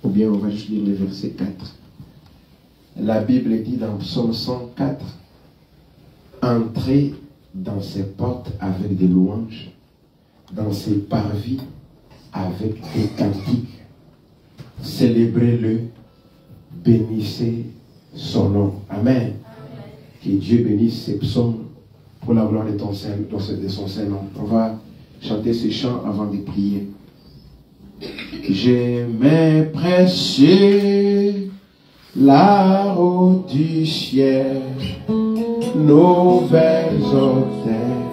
ou bien on va juste lire le verset 4. La Bible dit dans Psaume 104, entrez dans ses portes avec des louanges, dans ses parvis avec des cantiques. Célébrez-le, bénissez son nom. Amen. Que Dieu bénisse ces psaumes pour la gloire de son Saint-Nom. On va chanter ce chant avant de prier. J'ai mes précieux, la route du ciel, nouvelles auteurs.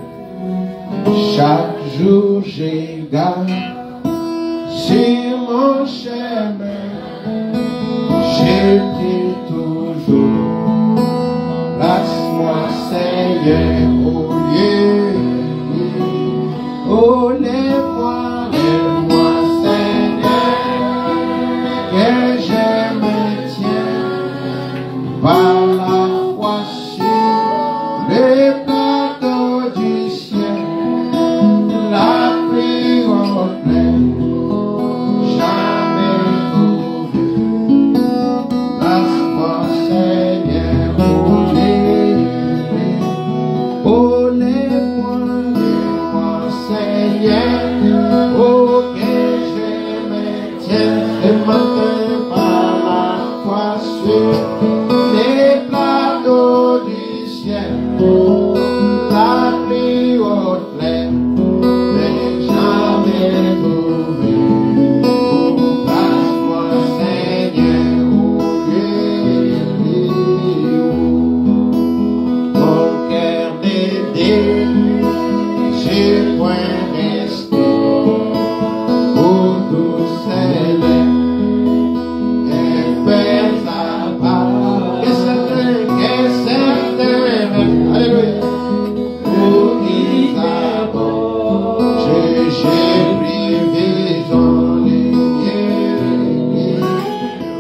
Chaque jour j'égare sur mon chemin, je prie toujours. Place-moi Seigneur au lieu, oh lève-moi Seigneur, que je me tienne par la foi sur le plateau du ciel, la pluie en pleine, jamais trouvé. Place-moi Seigneur au lieu, oh lève-moi Seigneur, oh que je me tienne ce matin par la foi sur les plateaux du ciel, la pluie au pleine, mais jamais trouvé. Place-moi Seigneur au lieu, mon cœur m'aide, j'ai point resté pour tout célèbre et faire sa part. Que certains, alléluia, pour Isabeau, j'ai privé en ligne.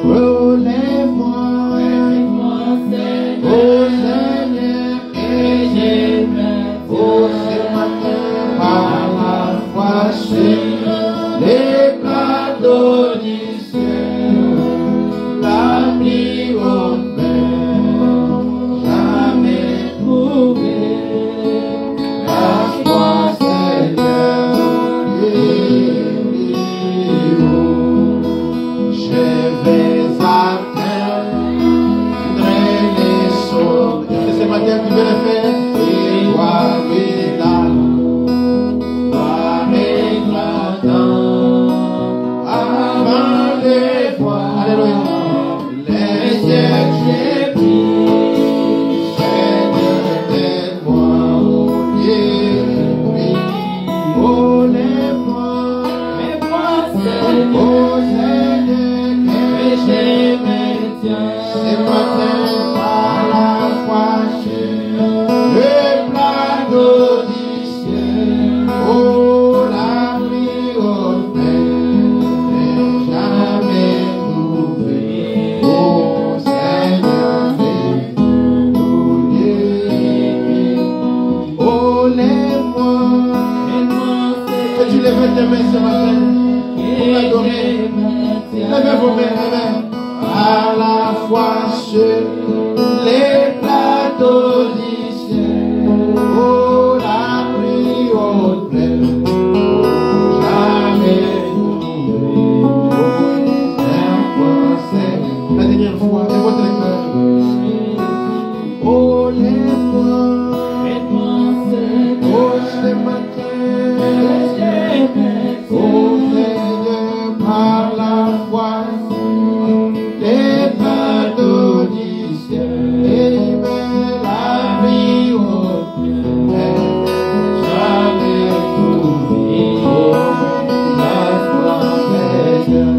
Relève-moi, oh Seigneur, que j'aime, oh ce matin, par la foi sur les plateaux du ciel, la pluie au mer, jamais trouvé. Place-moi Seigneur, je vais atteindre les sauts. Est-ce que ce matin tu veux le faire? Et gloire et éclatant avant les voix. Alléluia. Les cieux j'ai pris, Seigneur aide-moi au lieu. Oh lève-moi, oh Seigneur, que je me tiens ce matin par la foi sur le plateau du ciel. Oh la pluie au plein, jamais trouvé. Oh Seigneur, au lieu. Oh lève-moi, peux-tu lever tes mains ce matin pour l'adorer? Levez vos mains, amen. À la fois sur les plateaux du ciel, oh la pluie au plein, jamais trouvé. La dernière fois, c'est votre cœur. Oh lève-moi, oh ce matin, oh Seigneur, par la foi, les plateaux du ciel, et la vie au plein, jamais trouvé. Place-moi Seigneur,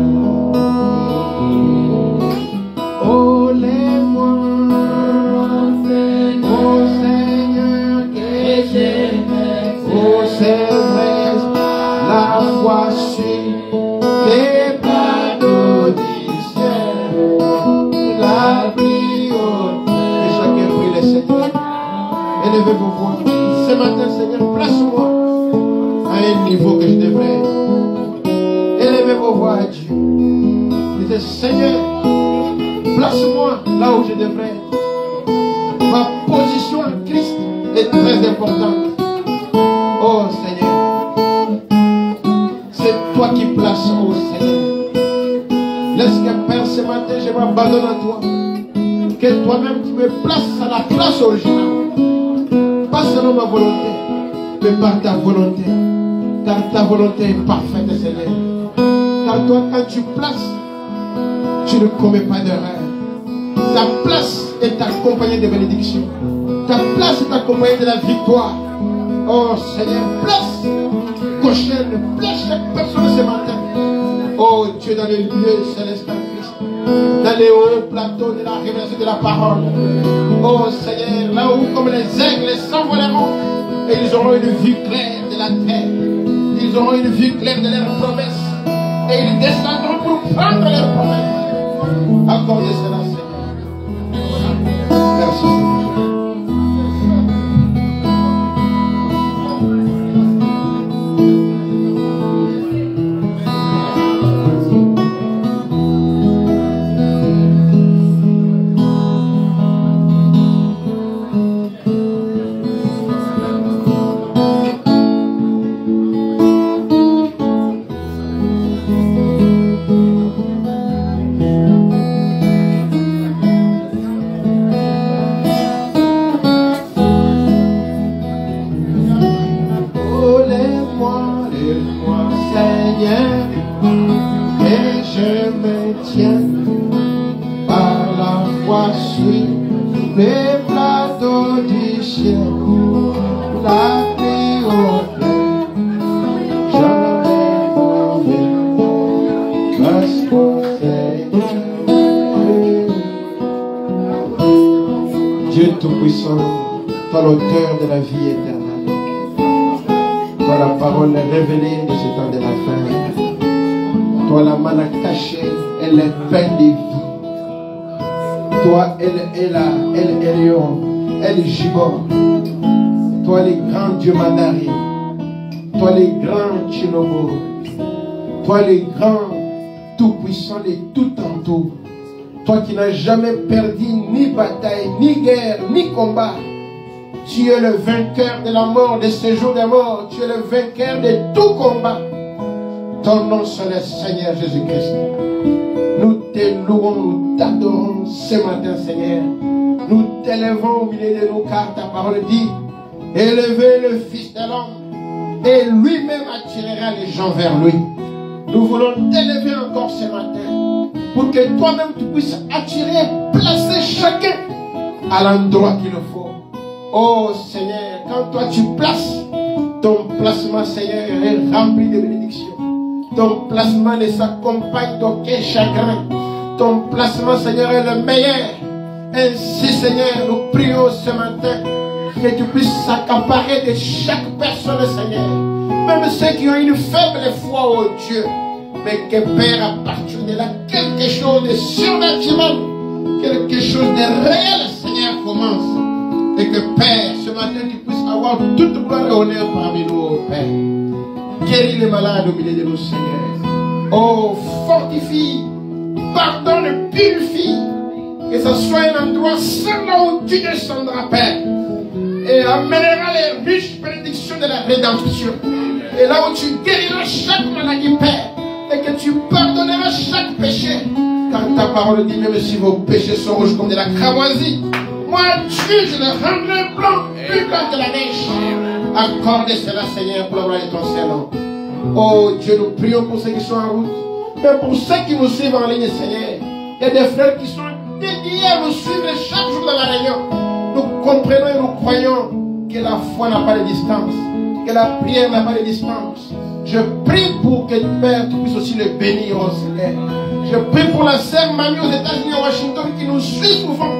oh lève-moi, oh Seigneur, que j'aime, oh c'est vrai, la foi sur les plateaux du ciel, la pluie au plein. Et chacun prie le Seigneur. Élevez vos voix. Ce matin, Seigneur, place-moi à un niveau que je devrais. Élevez vos voix à Dieu. Dites, là où je devrais être. Ma position en Christ est très importante. Oh Seigneur, c'est toi qui places, oh Seigneur. Laisse que Père, ce matin, je m'abandonne à toi. Que toi-même tu me places à la place originale. Pas selon ma volonté, mais par ta volonté. Car ta volonté est parfaite, Seigneur. Car toi, quand tu places, tu ne commets pas d'erreur. Ta place est accompagnée de bénédictions. Ta place est accompagnée de la victoire. Oh Seigneur, place Goshen, place chaque personne ce matin. Oh Dieu, dans les lieux célestes en Christ, dans les hauts plateaux de la révélation de la parole. Oh Seigneur, là où comme les aigles s'envoleront, et ils auront une vue claire de la terre. Ils auront une vue claire de leurs promesses. Et ils descendront pour prendre leurs promesses. Accordez cela, Seigneur. Merci, Seigneur. Dieu Tout-Puissant, toi l'auteur de la vie éternelle, toi la parole révélée de ce temps de la fin, toi la manne cachée et les pains de vie, toi El Elyon, El Gibor, toi les grands Dieu Madari, toi les grands Chilobo, toi les grands Tout-Puissants, les tout en tout. Toi qui n'as jamais perdu ni bataille, ni guerre, ni combat. Tu es le vainqueur de la mort, de ce jour de mort. Tu es le vainqueur de tout combat. Ton nom c'est le Seigneur Jésus-Christ. Nous te louons, nous t'adorons ce matin, Seigneur. Nous t'élevons au milieu de nos car ta parole dit, élevez le Fils de l'homme et lui-même attirera les gens vers lui. Nous voulons t'élever encore ce matin, pour que toi-même tu puisses attirer et placer chacun à l'endroit qu'il faut. Oh Seigneur, quand toi tu places, ton placement Seigneur est rempli de bénédictions. Ton placement ne s'accompagne d'aucun chagrin. Ton placement Seigneur est le meilleur. Ainsi Seigneur, nous prions ce matin que tu puisses s'accaparer de chaque personne Seigneur. Même ceux qui ont une faible foi, oh Dieu, mais que Père, à partir de là, quelque chose de surnaturel, quelque chose de réel, Seigneur, commence. Et que Père, ce matin, tu puisses avoir toute gloire et honneur parmi nous, oh Père. Guéris les malades au milieu de nous, Seigneur. Oh, fortifie, pardonne, purifie. Que ce soit un endroit saint là où tu descendras, Père. Et amènera les riches bénédictions de la rédemption. Et là où tu guériras chaque maladie, Père, et que tu pardonneras chaque péché. Car ta parole dit, même si vos péchés sont rouges comme de la cramoisie, moi, Dieu, je les rendrai blancs, plus blancs que la neige. Accorde cela, Seigneur, pour la gloire de ton Seigneur. Oh Dieu, nous prions pour ceux qui sont en route, mais pour ceux qui nous suivent en ligne, Seigneur. Il y a des frères qui sont dédiés à nous suivre chaque jour dans la réunion. Nous comprenons et nous croyons que la foi n'a pas de distance, que la prière n'a pas de distance. Je prie pour que Père, tu puisses aussi le bénir au Seigneur. Je prie pour la sœur Mamie aux États-Unis, à Washington, qui nous suit souvent.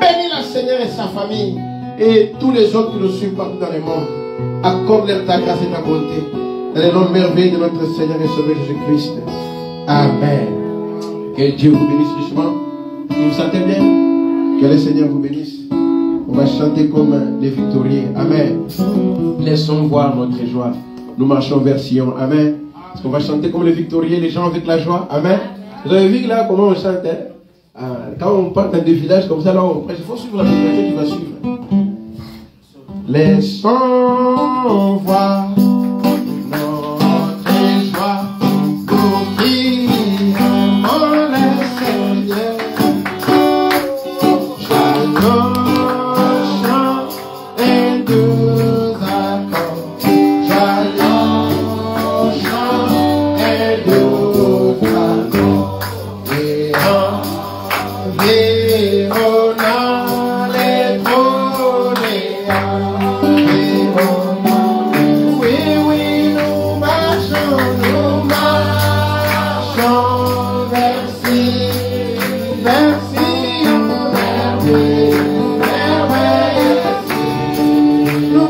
Bénis la Seigneur et sa famille et tous les autres qui nous suivent partout dans le monde. Accorde-leur ta grâce et ta bonté. Dans le nom merveilleux de notre Seigneur et Sauveur Jésus-Christ. Amen. Que Dieu vous bénisse richement. Vous vous sentez bien? Que le Seigneur vous bénisse. On va chanter comme des victorieux. Amen. Laissons voir notre joie. Nous marchons vers Sion. Amen. Parce qu'on va chanter comme les victorieux, les gens avec la joie. Amen. Vous avez vu là comment on chante? Quand on part dans des villages comme ça, là, il faut suivre la bibliothèque qui va suivre. Laissons voir notre joie pour qui on le Seigneur. Chacun chante et deux accords. Chacun chante et deux accords. Et environnant les trônes et oui, oui, nous marchons vers ci, nous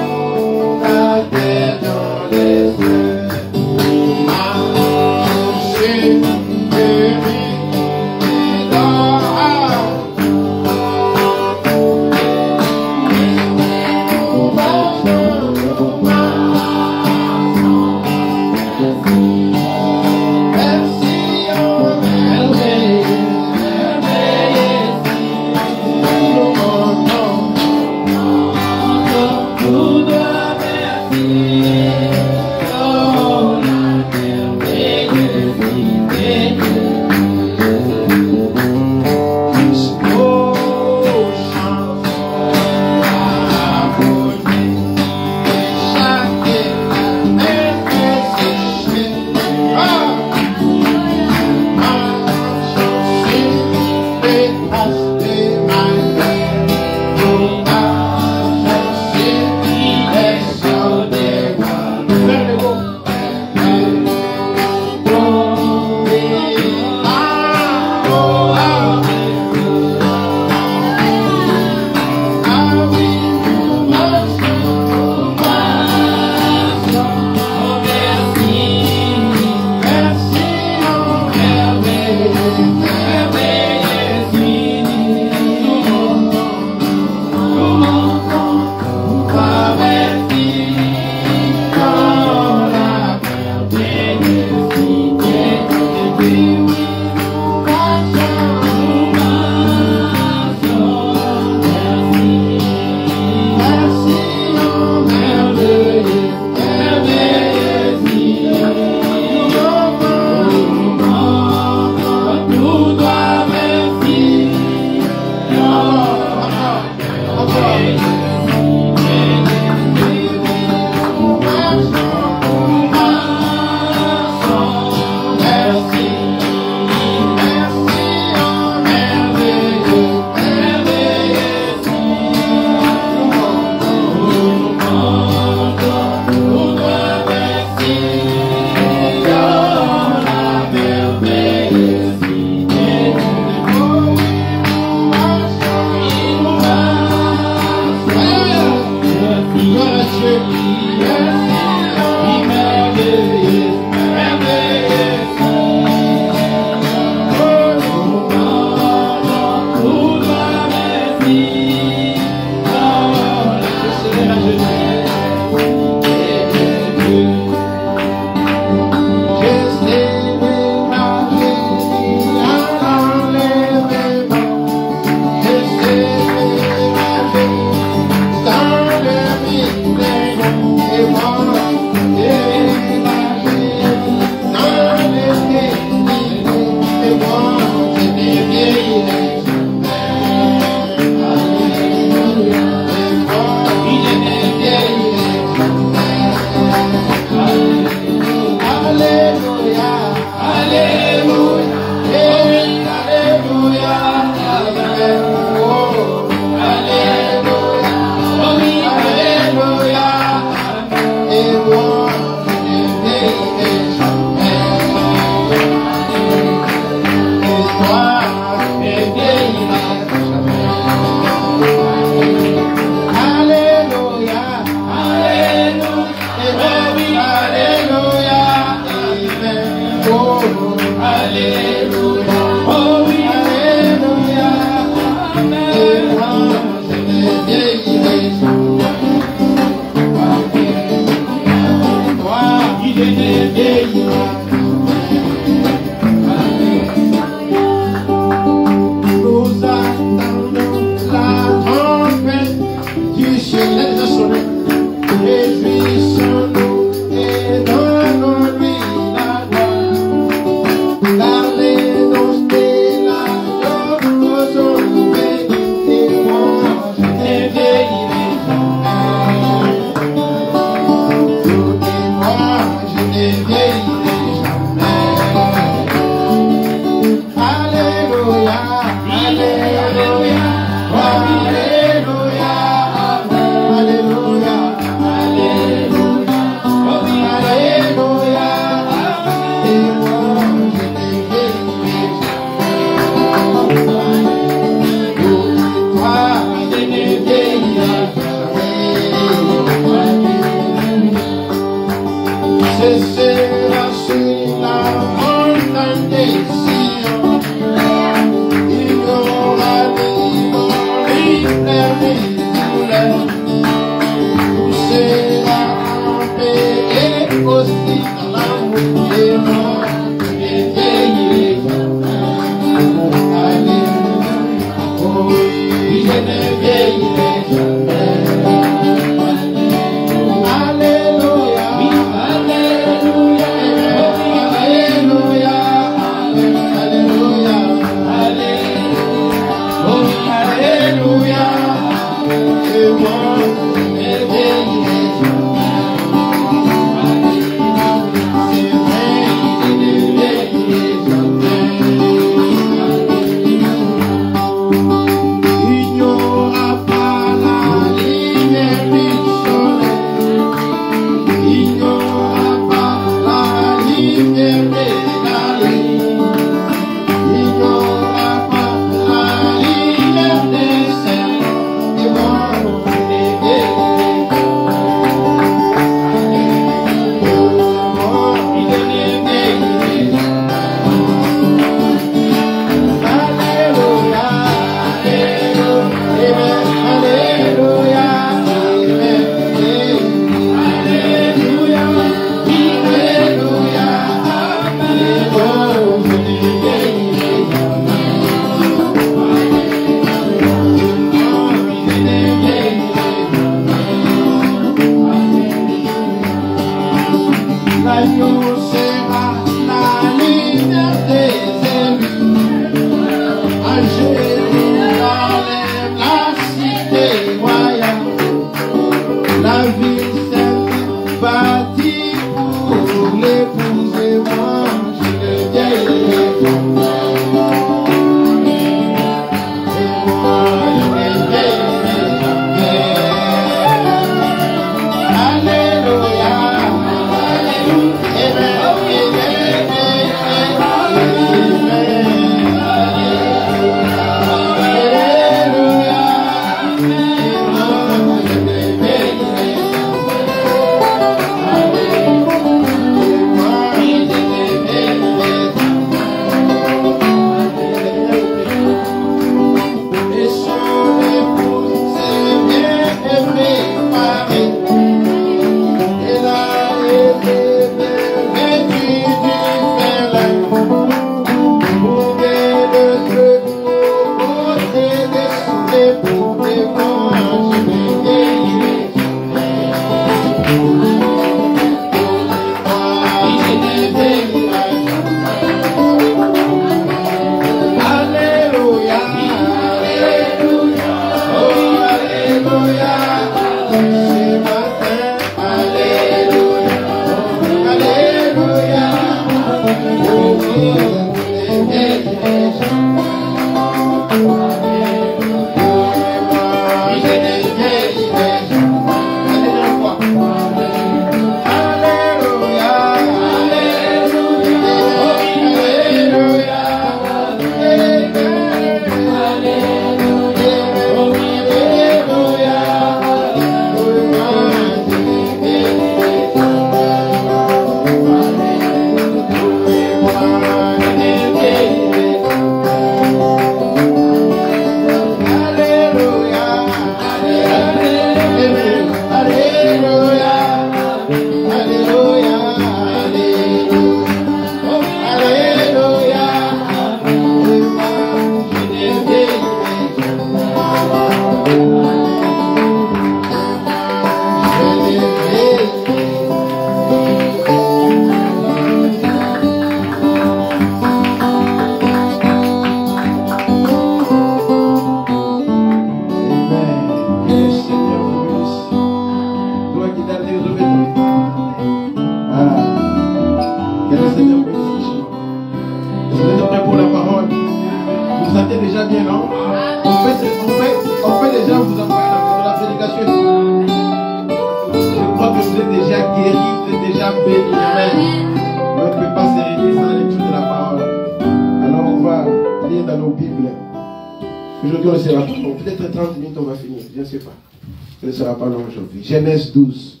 Genèse 12,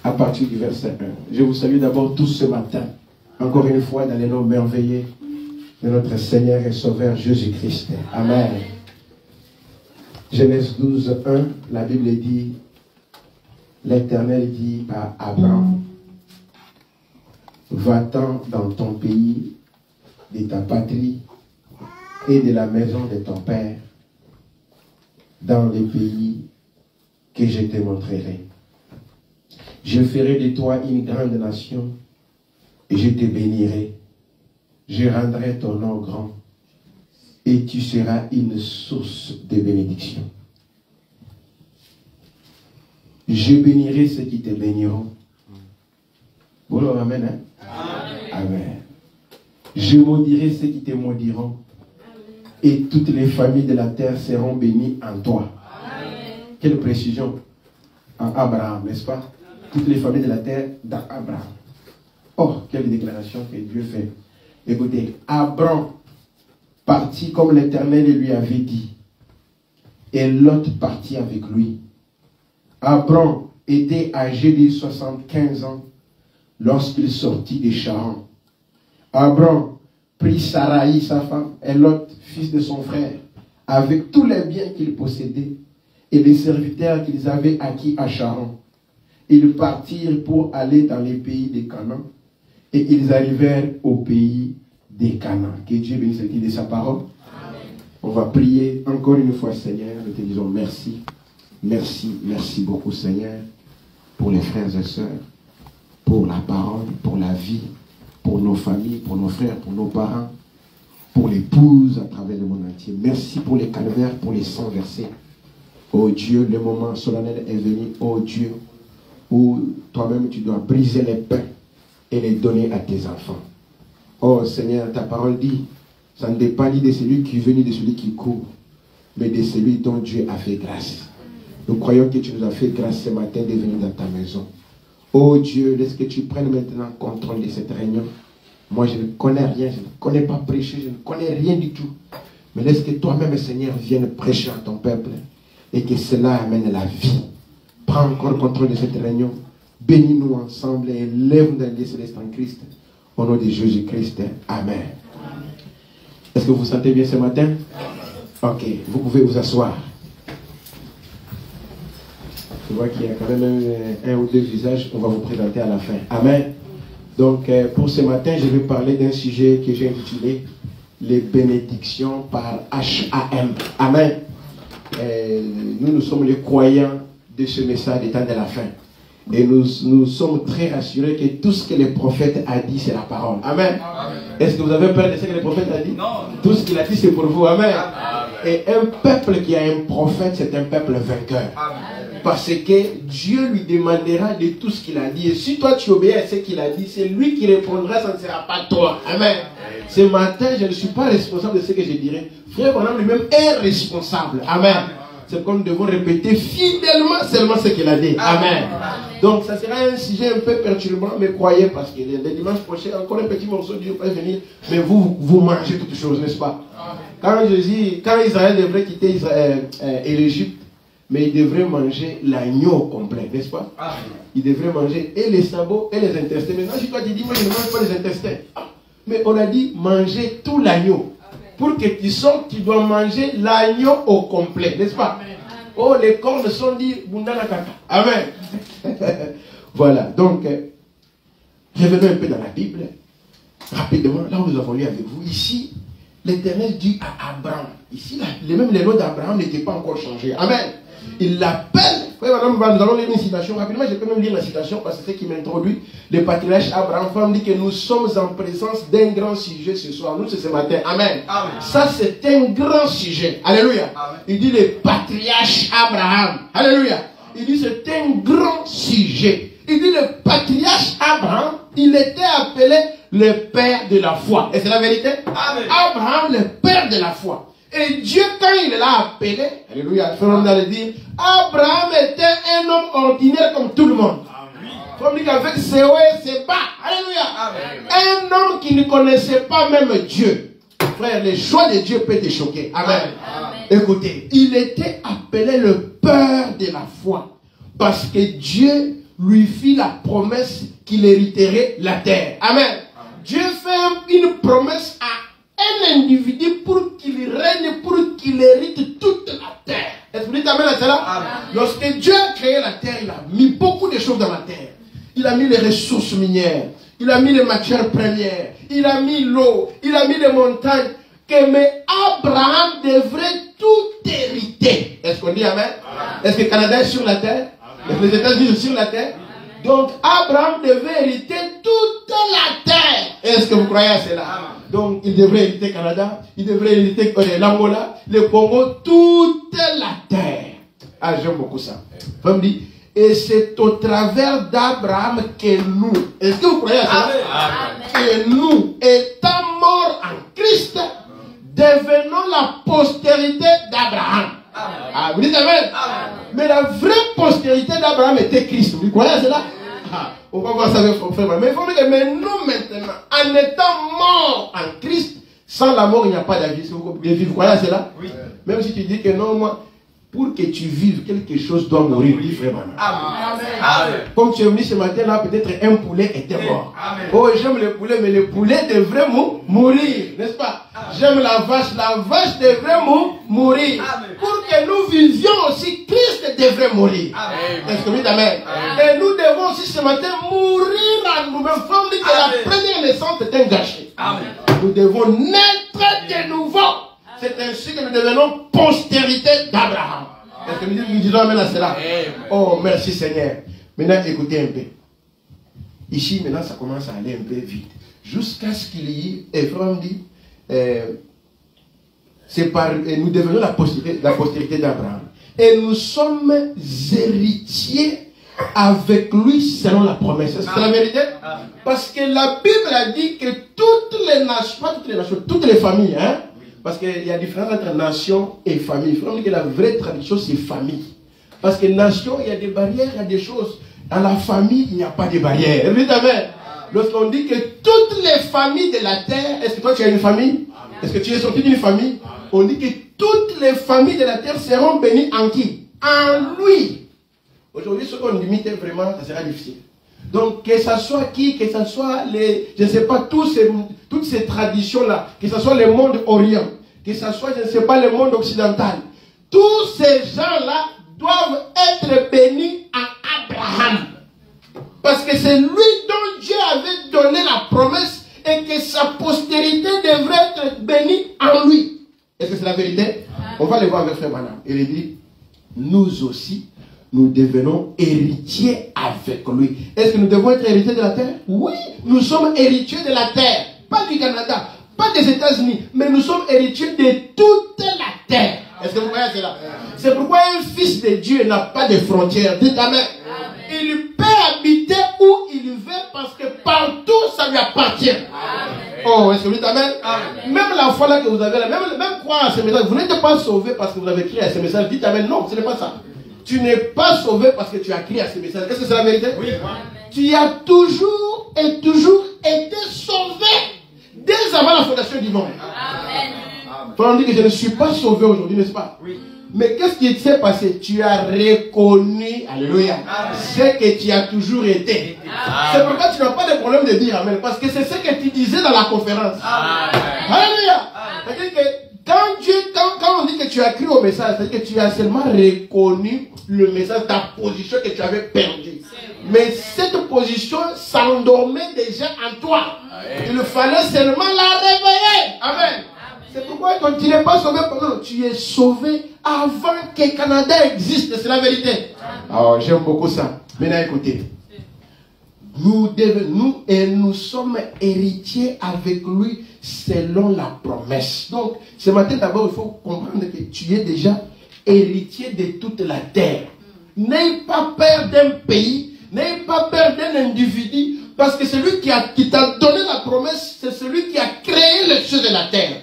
à partir du verset 1. Je vous salue d'abord tous ce matin, encore une fois dans les noms merveilleux de notre Seigneur et Sauveur Jésus-Christ. Amen. Genèse 12, 1, la Bible dit, l'Éternel dit à Abraham, va-t'en dans ton pays, de ta patrie et de la maison de ton père, dans les pays que je te montrerai. Je ferai de toi une grande nation et je te bénirai. Je rendrai ton nom grand et tu seras une source de bénédiction. Je bénirai ceux qui te béniront. Bon, amen, hein? Amen. Amen. Je maudirai ceux qui te maudiront et toutes les familles de la terre seront bénies en toi. Quelle précision en Abraham, n'est-ce pas? Toutes les familles de la terre dans Abraham. Oh, quelle déclaration que Dieu fait. Écoutez, Abraham partit comme l'Éternel lui avait dit. Et Lot partit avec lui. Abraham était âgé de 75 ans lorsqu'il sortit de Charan. Abraham prit Sarai, sa femme, et Lot, fils de son frère, avec tous les biens qu'il possédait, et les serviteurs qu'ils avaient acquis à Charan. Ils partirent pour aller dans les pays de Canaan, et ils arrivèrent au pays de Canaan. Que Dieu bénisse le titre de sa parole. Amen. On va prier encore une fois, Seigneur. Nous te disons merci. Merci, merci beaucoup, Seigneur, pour les frères et sœurs, pour la parole, pour la vie, pour nos familles, pour nos frères, pour nos parents, pour l'épouse à travers le monde entier. Merci pour les calvaires, pour les 100 versets. Oh Dieu, le moment solennel est venu, oh Dieu, où toi-même tu dois briser les pains et les donner à tes enfants. Oh Seigneur, ta parole dit, ça ne dépend ni de celui qui vient ni de celui qui court, mais de celui dont Dieu a fait grâce. Nous croyons que tu nous as fait grâce ce matin de venir dans ta maison. Oh Dieu, laisse que tu prennes maintenant contrôle de cette réunion. Moi, je ne connais rien, je ne connais pas prêcher, je ne connais rien du tout. Mais laisse que toi-même, Seigneur, viennes prêcher à ton peuple et que cela amène la vie. Prends encore contrôle de cette réunion. Bénis-nous ensemble et lève-nous dans les célestes en Christ. Au nom de Jésus-Christ. Amen. Est-ce que vous vous sentez bien ce matin? Ok, vous pouvez vous asseoir. Je vois qu'il y a quand même un ou deux visages. On va vous présenter à la fin. Amen. Donc, pour ce matin, je vais parler d'un sujet que j'ai intitulé les bénédictions par HAM. Amen. Nous sommes les croyants de ce message des temps de la fin. Et nous sommes très rassurés que tout ce que le prophète a dit, c'est la parole. Amen. Est-ce que vous avez peur de ce que le prophète a dit? Non. Tout ce qu'il a dit, c'est pour vous. Amen. Et un peuple qui a un prophète, c'est un peuple vainqueur. Parce que Dieu lui demandera de tout ce qu'il a dit. Et si toi tu obéis à ce qu'il a dit, c'est lui qui répondra, ça ne sera pas toi. Amen. Ce matin, je ne suis pas responsable de ce que je dirai. Frère Branham lui-même est responsable. Amen. C'est comme nous devons répéter fidèlement seulement ce qu'il a dit. Amen. Donc ça sera un sujet un peu perturbant, mais croyez, parce que le dimanche prochain, encore un petit morceau, Dieu peut venir, mais vous mangez toutes choses, n'est-ce pas? Quand Israël devrait quitter l'Égypte, mais il devrait manger l'agneau complet, n'est-ce pas? Il devrait manger et les sabots et les intestins. Maintenant, si toi tu dis, moi je ne mange pas les intestins. Mais on a dit manger tout l'agneau. Pour que tu sortes, tu dois manger l'agneau au complet, n'est-ce pas? Oh, les cornes sont dit Bundana Kaka. Amen. Voilà, donc, revenons un peu dans la Bible. Rapidement, là où nous avons lu avec vous, ici, l'Éternel dit à Abraham, ici, les noms d'Abraham n'étaient pas encore changés. Amen. Il l'appelle. Nous allons lire une citation. Rapidement, je peux même lire la citation parce que c'est ce qui m'introduit. Le patriarche Abraham dit que nous sommes en présence d'un grand sujet ce soir. Nous, c'est ce matin. Amen. Amen. Ça, c'est un grand sujet. Alléluia. Amen. Il dit le patriarche Abraham. Alléluia. Il dit c'est un grand sujet. Il dit le patriarche Abraham, il était appelé le père de la foi. Et c'est la vérité? Amen. Abraham, le père de la foi. Et Dieu, quand il l'a appelé, alléluia, il faut le dire, Abraham était un homme ordinaire comme tout le monde. Il faut dire qu'avec ses hauts et ses bas, alléluia, un homme qui ne connaissait pas même Dieu. Frère, le choix de Dieu peut te choquer. Amen. Écoutez, il était appelé le père de la foi. Parce que Dieu lui fit la promesse qu'il hériterait la terre. Amen. Dieu fait une promesse à un individu pour qu'il règne, pour qu'il hérite toute la terre. Est-ce que vous dites amen à cela? Amen. Lorsque Dieu a créé la terre, il a mis beaucoup de choses dans la terre. Il a mis les ressources minières, il a mis les matières premières, il a mis l'eau, il a mis les montagnes. Mais Abraham devrait tout hériter. Est-ce qu'on dit amen? Amen. Est-ce que le Canada est sur la terre? Est-ce que les États-Unis sont sur la terre? Donc Abraham devait hériter toute la terre. Est-ce que vous croyez à cela? Amen. Donc il devrait hériter le Canada, il devrait hériter l'Angola, le Congo, toute la terre. Ah, j'aime beaucoup ça. Vous me dites, et c'est au travers d'Abraham que nous, est-ce que vous croyez à cela? Amen. Que nous, étant morts en Christ, devenons la postérité d'Abraham. Ah, vous dites amen? Amen. Mais la vraie postérité d'Abraham était Christ. Vous croyez à cela? On va voir ça avec mon frère. Mais il faut dire que mais nous maintenant, en étant morts en Christ, sans la mort, il n'y a pas de vie. Vous croyez à cela? Oui. Même si tu dis que non, moi, pour que tu vives, quelque chose doit mourir. Dis frère. Amen. Comme tu es venu ce matin là, peut-être un poulet était mort. Amen. Oh, j'aime le poulet, mais le poulet devrait mourir, n'est-ce pas? J'aime la vache devrait mourir. Amen. Pour que nous vivions aussi, Christ devrait mourir. Est-ce que vous dites amen? Et nous devons aussi ce matin mourir à nous-mêmes. Il faut dire que la première naissance est un gâchis. Nous devons naître de nouveau. C'est ainsi que nous devenons postérité d'Abraham. Est-ce que nous disons amen à cela? Oh, merci Seigneur. Maintenant, écoutez un peu. Ici, maintenant, ça commence à aller un peu vite. Jusqu'à ce qu'il y ait, Ephraim dit, nous devenons la postérité d'Abraham. Et nous sommes héritiers avec lui selon la promesse. C'est la vérité? Parce que la Bible a dit que toutes les nations, pas toutes les nations, toutes les familles, hein? Parce qu'il y a différence entre nation et famille. Il faut dire que la vraie traduction, c'est famille. Parce que nation, il y a des barrières, il y a des choses. Dans la famille, il n'y a pas de barrières. Évidemment, lorsqu'on dit que toutes les familles de la terre, est-ce que toi tu as une famille? Est-ce que tu es sorti d'une famille? On dit que toutes les familles de la terre seront bénies en qui? En lui. Aujourd'hui, ce qu'on limite vraiment, ça sera difficile. Donc, que ce soit qui, que ce soit les, je ne sais pas, toutes ces traditions-là, que ce soit le monde orient, que ce soit, je ne sais pas, le monde occidental, tous ces gens-là doivent être bénis en Abraham. Parce que c'est lui dont Dieu avait donné la promesse et que sa postérité devrait être bénie en lui. Est-ce que c'est la vérité? On va le voir avec Frère Branham. Il dit, nous aussi, nous devenons héritiers avec lui. Est-ce que nous devons être héritiers de la terre? Oui, nous sommes héritiers de la terre. Pas du Canada, pas des États-Unis, mais nous sommes héritiers de toute la terre. Est-ce que vous voyez cela? C'est pourquoi un fils de Dieu n'a pas de frontières. Dites amen. Il peut habiter où il veut parce que partout ça lui appartient. Oh, est-ce que vous dites amen? Même la foi là que vous avez là, même croire à ce message, vous n'êtes pas sauvé parce que vous avez crié à ce message. Dites amen. Non, ce n'est pas ça. Tu n'es pas sauvé parce que tu as crié à ce message. Est-ce que c'est la vérité? Oui. Tu as toujours été sauvé dès avant la fondation du monde. Amen. On dit que je ne suis pas sauvé aujourd'hui, n'est-ce pas? Oui. Mais qu'est-ce qui s'est passé? Tu as reconnu, alléluia, ce que tu as toujours été. C'est pourquoi tu n'as pas de problème de dire amen. Parce que c'est ce que tu disais dans la conférence. Alléluia. C'est-à-dire que quand on dit que tu as cru au message, c'est-à-dire que tu as seulement reconnu le message, ta position que tu avais perdue. Mais cette position s'endormait déjà en toi. Il fallait seulement la réveiller. Amen. C'est pourquoi quand tu n'es pas sauvé, non, tu es sauvé avant que le Canada existe. C'est la vérité. Alors, j'aime beaucoup ça. Maintenant, écoutez. Nous sommes héritiers avec lui selon la promesse. Donc, ce matin, d'abord, il faut comprendre que tu es déjà héritier de toute la terre. N'aie pas peur d'un pays, n'aie pas peur d'un individu, parce que celui qui t'a donné la promesse, c'est celui qui a créé les choses de la terre.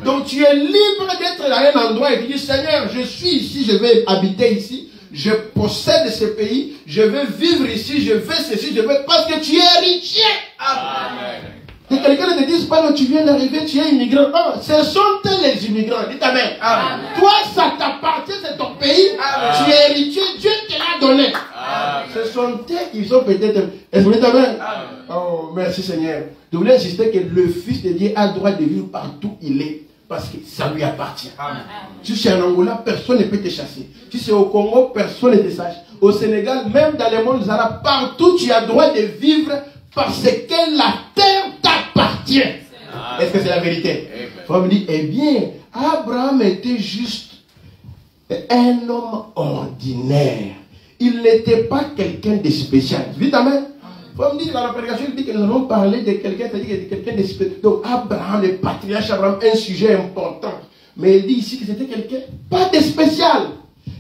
Donc tu es libre d'être dans un endroit et de dire, Seigneur, je suis ici, je vais habiter ici, je possède ce pays, je veux vivre ici, je veux ceci, je veux, parce que tu es héritier. Amen. Que quelqu'un ne te dise pas, non, tu viens d'arriver, tu es immigrant. Non, ce sont les immigrants. Dites amen. Amen. Toi, ça t'appartient, c'est ton pays. Amen. Tu es héritier, Dieu te l'a donné. Amen. Ce sont eux qui sont peut-être. Est-ce que vous dites amen? Oh, merci Seigneur. Je voulais insister que le Fils de Dieu a le droit de vivre partout où il est. Parce que ça lui appartient. Amen. Si c'est en Angola, personne ne peut te chasser. Si c'est au Congo, personne ne te sache. Au Sénégal, même dans le monde arabe, partout tu as le droit de vivre parce que la terre t'appartient. Est-ce que c'est la vérité? On me dit, eh bien, Abraham était juste un homme ordinaire. Il n'était pas quelqu'un de spécial. Vite, amen. On me dit, dans la prédication, il dit que nous allons parler de quelqu'un, c'est-à-dire de quelqu'un de spécial. Donc, Abraham, le patriarche Abraham, un sujet important. Mais il dit ici que c'était quelqu'un, pas de spécial.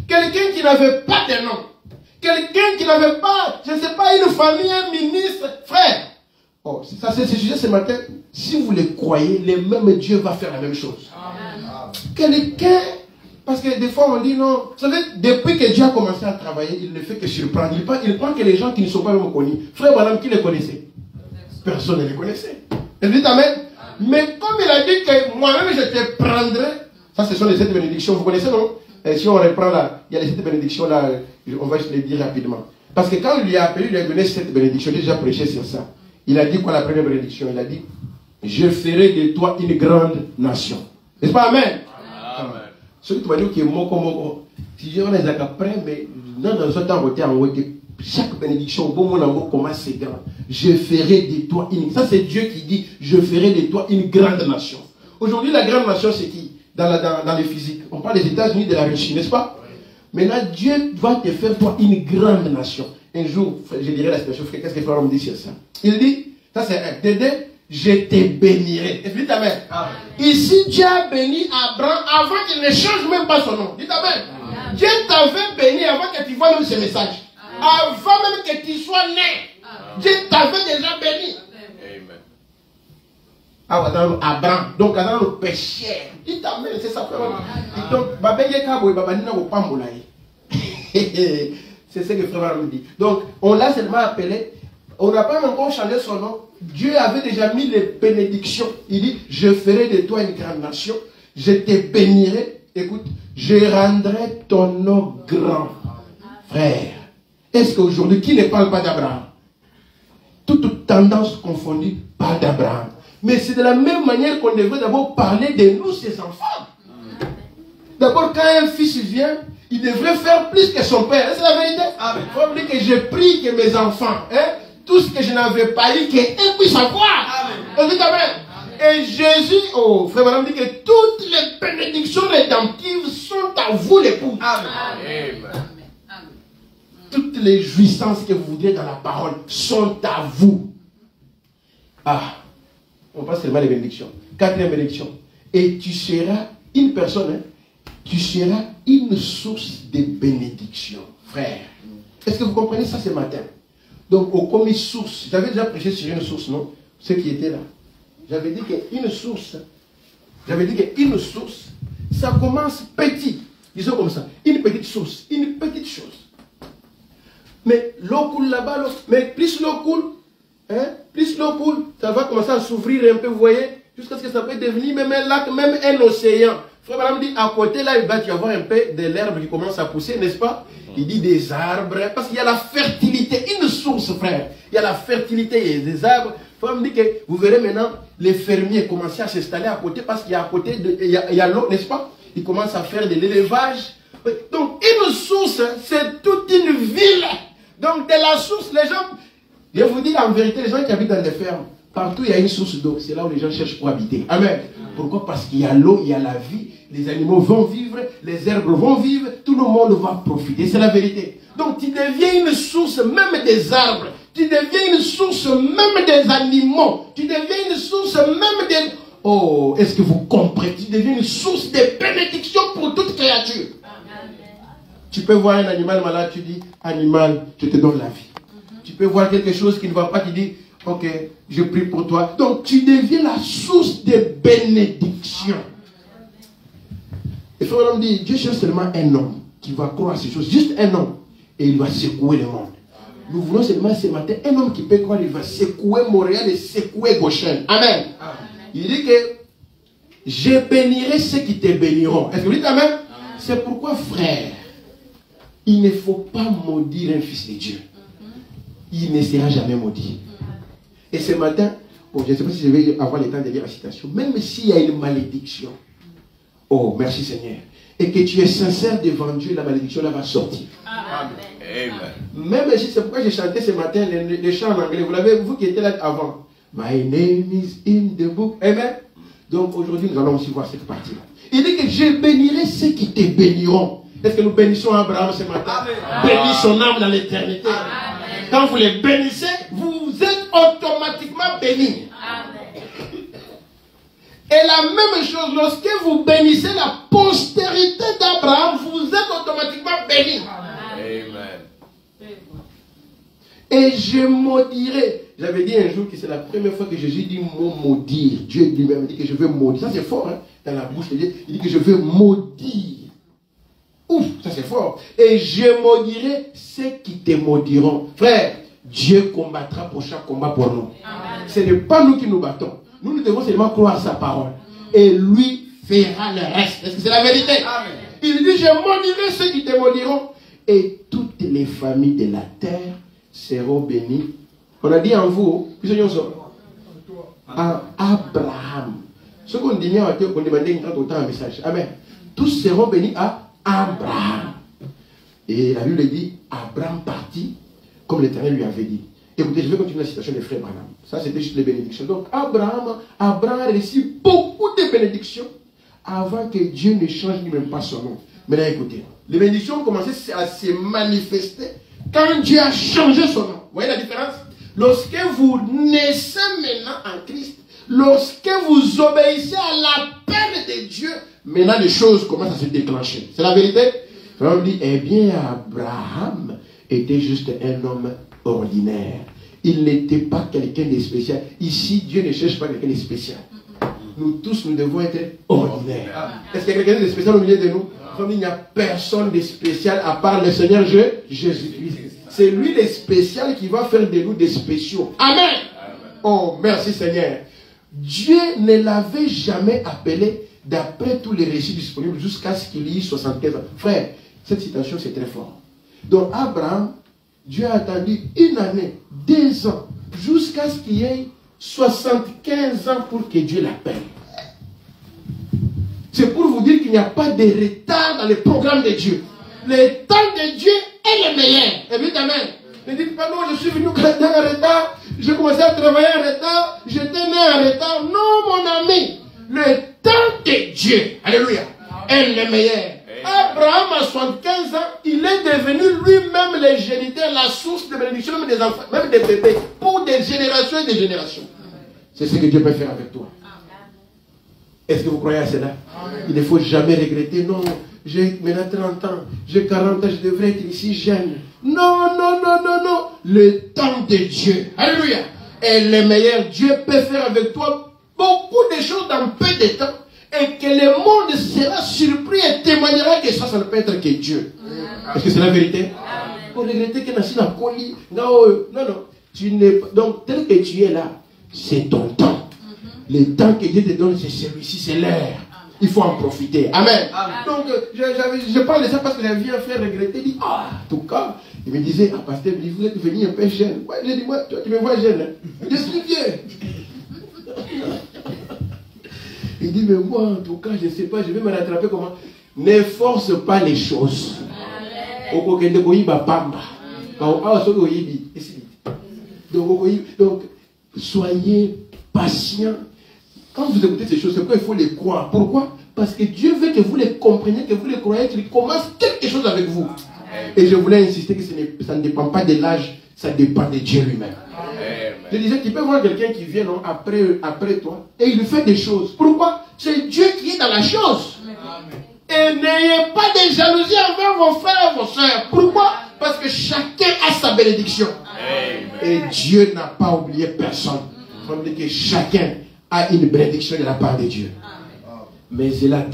Quelqu'un qui n'avait pas de nom. Quelqu'un qui n'avait pas, je ne sais pas, une famille, un ministre, frère. Oh, ça c'est ce sujet ce matin. Si vous le croyez, le même Dieu va faire la même chose. Quelqu'un, parce que des fois on dit non, vous savez, depuis que Dieu a commencé à travailler, il ne fait que surprendre. Il prend que les gens qui ne sont pas même connus. Frère madame, qui les connaissait? Personne ne les connaissait. Il dit amen. Mais comme il a dit que moi-même je te prendrai, ça ce sont les 7 bénédictions, vous connaissez non? Et si on reprend là, il y a les 7 bénédictions là, on va les dire rapidement. Parce que quand il lui a appelé, il lui a donné 7 bénédictions, il a déjà prêché sur ça. Il a dit quoi la première bénédiction? Il a dit, je ferai de toi une grande nation. N'est-ce pas amen? Amen. Celui qui m'a dit que moko, si je les après, mais dans ce temps, chaque bénédiction, bon mon commence c'est grand. Je ferai de toi une. Ça c'est Dieu qui dit, je ferai de toi une grande nation. Aujourd'hui, la grande nation c'est qui? Dans les physiques. On parle des États-Unis, de la Russie, n'est-ce pas? Maintenant, Dieu va te faire toi une grande nation. Un jour, je dirai la situation, qu'est-ce que Frère me dit sur ça? Il dit, ça c'est un, Dédé, je te bénirai. Et dites amen. Ici, Dieu a béni Abraham avant qu'il ne change même pas son nom. Dites amen. Dieu t'avait béni avant que tu vois même ce message. Avant même que tu sois né. Dieu t'avait déjà béni. Abraham, donc dans le péché. Dites amen, c'est ça. Donc, c'est ce que Frère me dit. Donc, on l'a seulement appelé, on n'a pas encore changé son nom. Dieu avait déjà mis les bénédictions. Il dit, je ferai de toi une grande nation, je te bénirai. Écoute, je rendrai ton nom grand. Frère, est-ce qu'aujourd'hui, qui ne parle pas d'Abraham? Toute tendance confondue, pas d'Abraham. Mais c'est de la même manière qu'on devrait d'abord parler de nous, ses enfants. D'abord, quand un fils vient, il devrait faire plus que son père. C'est la vérité. Il faut me dire que je prie que mes enfants, tout ce que je n'avais pas eu, qu'eux puissent savoir. Amen. Et Jésus, oh frère, madame, dit que toutes les bénédictions rédemptives sont à vous, l'époux. Amen. toutes les jouissances que vous voudrez dans la parole sont à vous. Ah, on passe seulement les bénédictions. 4e bénédiction. Et tu seras une personne, hein, tu seras une source de bénédiction, frère. Est-ce que vous comprenez ça ce matin? Donc, comme une source, j'avais déjà prêché sur une source, non? Ceux qui étaient là. J'avais dit qu'une source, ça commence petit. Disons comme ça, une petite source, une petite chose. Mais l'eau coule là-bas, mais plus l'eau coule, hein, ça va commencer à s'ouvrir un peu, vous voyez, jusqu'à ce que ça peut devenir même un lac, même un océan. Frère Madame dit, à côté là, il va y avoir un peu de l'herbe qui commence à pousser, n'est-ce pas? Il dit des arbres, parce qu'il y a la fertilité, une source, frère. Il y a la fertilité et des arbres. Frère me dit que vous verrez maintenant les fermiers commencer à s'installer à côté, parce qu'il y a à côté, il y a l'eau, n'est-ce pas? Ils commencent à faire de l'élevage. Donc, une source, c'est toute une ville. Donc, de la source, les gens, je vous dis en vérité, les gens qui habitent dans des fermes, partout il y a une source d'eau. C'est là où les gens cherchent pour habiter. Amen. Pourquoi? Parce qu'il y a l'eau, il y a la vie. Les animaux vont vivre, les herbes vont vivre, tout le monde va profiter. C'est la vérité. Donc, tu deviens une source même des arbres. Tu deviens une source même des animaux. Tu deviens une source même des... Oh, est-ce que vous comprenez? Tu deviens une source de bénédiction pour toute créature. Tu peux voir un animal malade, tu dis, animal, je te donne la vie. Tu peux voir quelque chose qui ne va pas, tu dis, ok, je prie pour toi. Donc, tu deviens la source de bénédiction. Et frère, on dit, Dieu cherche seulement un homme qui va croire à ces choses. Juste un homme. Et il va secouer le monde. Nous voulons seulement ce matin un homme qui peut croire, il va secouer Montréal et secouer Goshen. Amen. Il dit que je bénirai ceux qui te béniront. Est-ce que vous dites Amen? C'est pourquoi, frère, il ne faut pas maudire un fils de Dieu. Il ne sera jamais maudit. Et ce matin, bon, je ne sais pas si je vais avoir le temps de lire la citation, même s'il y a une malédiction, oh, merci Seigneur, et que tu es sincère devant Dieu, la malédiction là va sortir. Amen. Même si c'est pourquoi j'ai chanté ce matin les chants en anglais. Vous l'avez, vous qui étiez là avant. My name is in the book. Amen. Donc aujourd'hui, nous allons aussi voir cette partie-là. Il dit que je bénirai ceux qui te béniront. Est-ce que nous bénissons Abraham ce matin? Bénis son âme dans l'éternité. Quand vous les bénissez, vous êtes automatiquement bénis. Et la même chose, lorsque vous bénissez la postérité d'Abraham, vous êtes automatiquement bénis. Amen. Et je maudirai. J'avais dit un jour que c'est la première fois que Jésus dit mot maudire. Dieu lui-même dit que je veux maudire. Ça c'est fort, hein, dans la bouche de Dieu. Il dit que je veux maudire. Ouf, ça c'est fort. Et je maudirai ceux qui te maudiront. Frère, Dieu combattra pour chaque combat pour nous. Amen. Ce n'est pas nous qui nous battons. Nous devons seulement croire sa parole. Et lui fera le reste. Est-ce que c'est la vérité? Amen. Il dit, je maudirai ceux qui te maudiront. Et toutes les familles de la terre seront bénies. On a dit en vous, en Abraham. Ce qu'on dit, on demandait autant un message. Amen. Tous seront bénis à Abraham. Et la Bible dit, Abraham partit comme l'Éternel lui avait dit. Écoutez, je vais continuer la citation des frères Branham. Ça, c'était juste les bénédictions. Donc, Abraham a reçu beaucoup de bénédictions avant que Dieu ne change ni même pas son nom. Maintenant, écoutez, les bénédictions ont commencé à se manifester quand Dieu a changé son nom. Vous voyez la différence? Lorsque vous naissez maintenant en Christ, lorsque vous obéissez à l'appel de Dieu, maintenant les choses commencent à se déclencher. C'est la vérité? On dit, eh bien, Abraham était juste un homme ordinaire. Il n'était pas quelqu'un de spécial. Ici, Dieu ne cherche pas quelqu'un de spécial. Nous tous, nous devons être ordinaires. Est-ce qu'il y a quelqu'un de spécial au milieu de nous? Comme il n'y a personne de spécial à part le Seigneur Jésus-Christ. C'est lui le spécial qui va faire de nous des spéciaux. Amen. Oh, merci Seigneur. Dieu ne l'avait jamais appelé d'après tous les récits disponibles jusqu'à ce qu'il y ait 75 ans. Frère, cette citation c'est très fort. Donc Abraham, Dieu a attendu 1 année, 2 ans, jusqu'à ce qu'il y ait 75 ans pour que Dieu l'appelle. C'est pour vous dire qu'il n'y a pas de retard dans le programme de Dieu. Le temps de Dieu est le meilleur. Évidemment. Ne dites pas non, je suis venu en retard, j'ai commencé à travailler en retard, j'étais né en retard. Non, mon ami. Le temps de Dieu, alléluia, est le meilleur. Abraham, à 75 ans, il est devenu lui-même le géniteur, la source de bénédiction, même des enfants, même des bébés, pour des générations et des générations. C'est ce que Dieu peut faire avec toi. Est-ce que vous croyez à cela? Il ne faut jamais regretter. Non, j'ai maintenant 30 ans, j'ai 40 ans, je devrais être ici jeune. Non, non, non, non, non. Le temps de Dieu, alléluia, est le meilleur. Dieu peut faire avec toi beaucoup de choses dans peu de temps. Et que le monde sera surpris et témoignera que ça ne peut être que Dieu. Est-ce que c'est la vérité? Pour regretter que Nassim a connu. Non, non. Tu n'es pas. Donc, tel que tu es là, c'est ton temps. Le temps que Dieu te donne, c'est celui-ci, c'est l'heure. Il faut en profiter. Amen. Donc, je parle de ça parce que j'avais vu un frère regretter. Il dit, en tout cas, il me disait, pasteur, vous êtes venu un peu jeune. Ouais, j'ai dit, moi, tu me vois jeune. Hein? Je suis vieux. Il dit, mais moi, en tout cas, je ne sais pas, je vais me rattraper comment. Ne force pas les choses. Donc, soyez patient. Quand vous écoutez ces choses, c'est pourquoi il faut les croire. Pourquoi? Parce que Dieu veut que vous les compreniez, que vous les croyez, qu'il commence quelque chose avec vous. Et je voulais insister que ça ne dépend pas de l'âge, ça dépend de Dieu lui-même. Je disais, tu peux voir quelqu'un qui vient après toi et il fait des choses. Pourquoi? C'est Dieu qui est dans la chose. Et n'ayez pas de jalousie envers vos frères et vos soeurs. Pourquoi? Parce que chacun a sa bénédiction. Et Dieu n'a pas oublié personne. Il faut dire que chacun a une bénédiction de la part de Dieu. Mais c'est là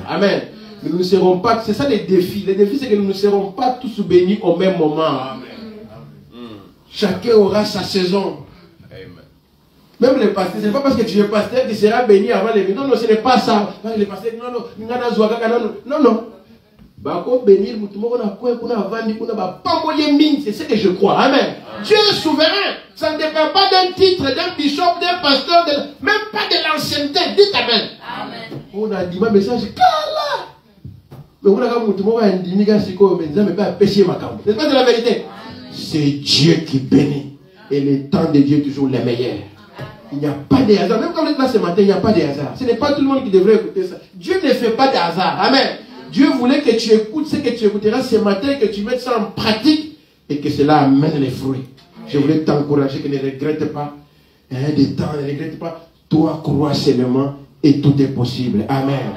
Amen. Nous ne serons pas, c'est ça les défis. Les défis, c'est que nous ne serons pas tous bénis au même moment. Chacun aura sa saison. Même les pasteurs, ce n'est pas parce que tu es pasteur que tu seras béni avant les bénis. Non, non, ce n'est pas ça. Les pasteurs, non. Bako bénir, c'est ce que je crois. Amen. Dieu est souverain. Ça ne dépend pas d'un titre, d'un bishop, d'un pasteur, même pas de l'ancienneté. Dites Amen. On a dit ma message. Mais on a dit c'est pas de la vérité. C'est Dieu qui bénit. Et le temps de Dieu est toujours le meilleur. Il n'y a pas de hasard. Même quand on est là ce matin, il n'y a pas de hasard. Ce n'est pas tout le monde qui devrait écouter ça. Dieu ne fait pas de hasard. Amen. Dieu voulait que tu écoutes ce que tu écouteras ce matin, que tu mettes ça en pratique et que cela amène les fruits. Je voulais t'encourager que ne regrette pas. Des temps, ne regrette pas. Toi, crois seulement et tout est possible. Amen.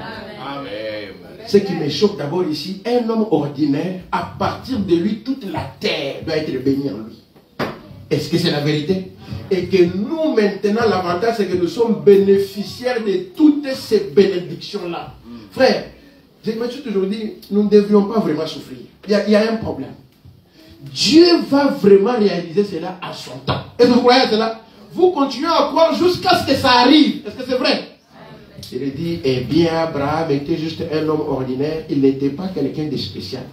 Ce qui me choque d'abord ici, un homme ordinaire, à partir de lui, toute la terre doit être bénie en lui. Est-ce que c'est la vérité? Et que nous, maintenant, l'avantage, c'est que nous sommes bénéficiaires de toutes ces bénédictions-là. Frère, je me suis toujours dit, nous ne devrions pas vraiment souffrir. Il y a un problème. Dieu va vraiment réaliser cela à son temps. Est-ce que vous croyez à cela? Vous continuez à croire jusqu'à ce que ça arrive. Est-ce que c'est vrai? Il a dit, eh bien, Abraham était juste un homme ordinaire. Il n'était pas quelqu'un de spécial.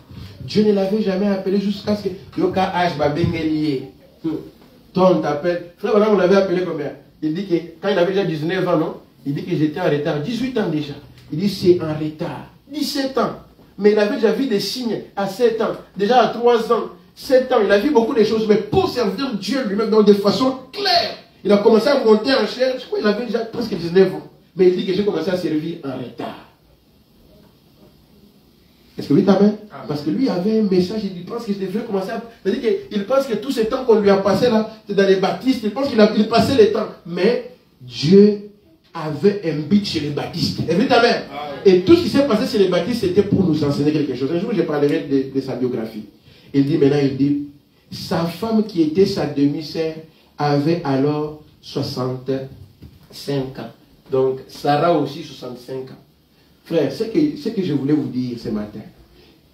Dieu ne l'avait jamais appelé jusqu'à ce que Yoka H. Babengelié. Toi, on t'appelle. Frère, on l'avait appelé combien? Il dit que quand il avait déjà 19 ans, non? Il dit que j'étais en retard. 18 ans déjà. Il dit c'est en retard. 17 ans. Mais il avait déjà vu des signes à 7 ans. Déjà à 3 ans. 7 ans. Il a vu beaucoup de choses. Mais pour servir Dieu lui-même, donc de façon claire. Il a commencé à monter en chair. Je crois qu'il avait déjà presque 19 ans. Mais il dit que j'ai commencé à servir en retard. Est-ce que oui, amen? Parce que lui avait un message, il pense qu'il devrait commencer à... Il pense que tout ce temps qu'on lui a passé là, c'est dans les baptistes, il pense qu'il passait le temps. Mais Dieu avait un but chez les baptistes. Est-ce que amen? Et tout ce qui s'est passé chez les baptistes, c'était pour nous enseigner quelque chose. Un jour, je parlerai de sa biographie. Il dit maintenant, sa femme qui était sa demi-sœur avait alors 65 ans. Donc, Sarah aussi 65 ans. Frère, ce que je voulais vous dire ce matin,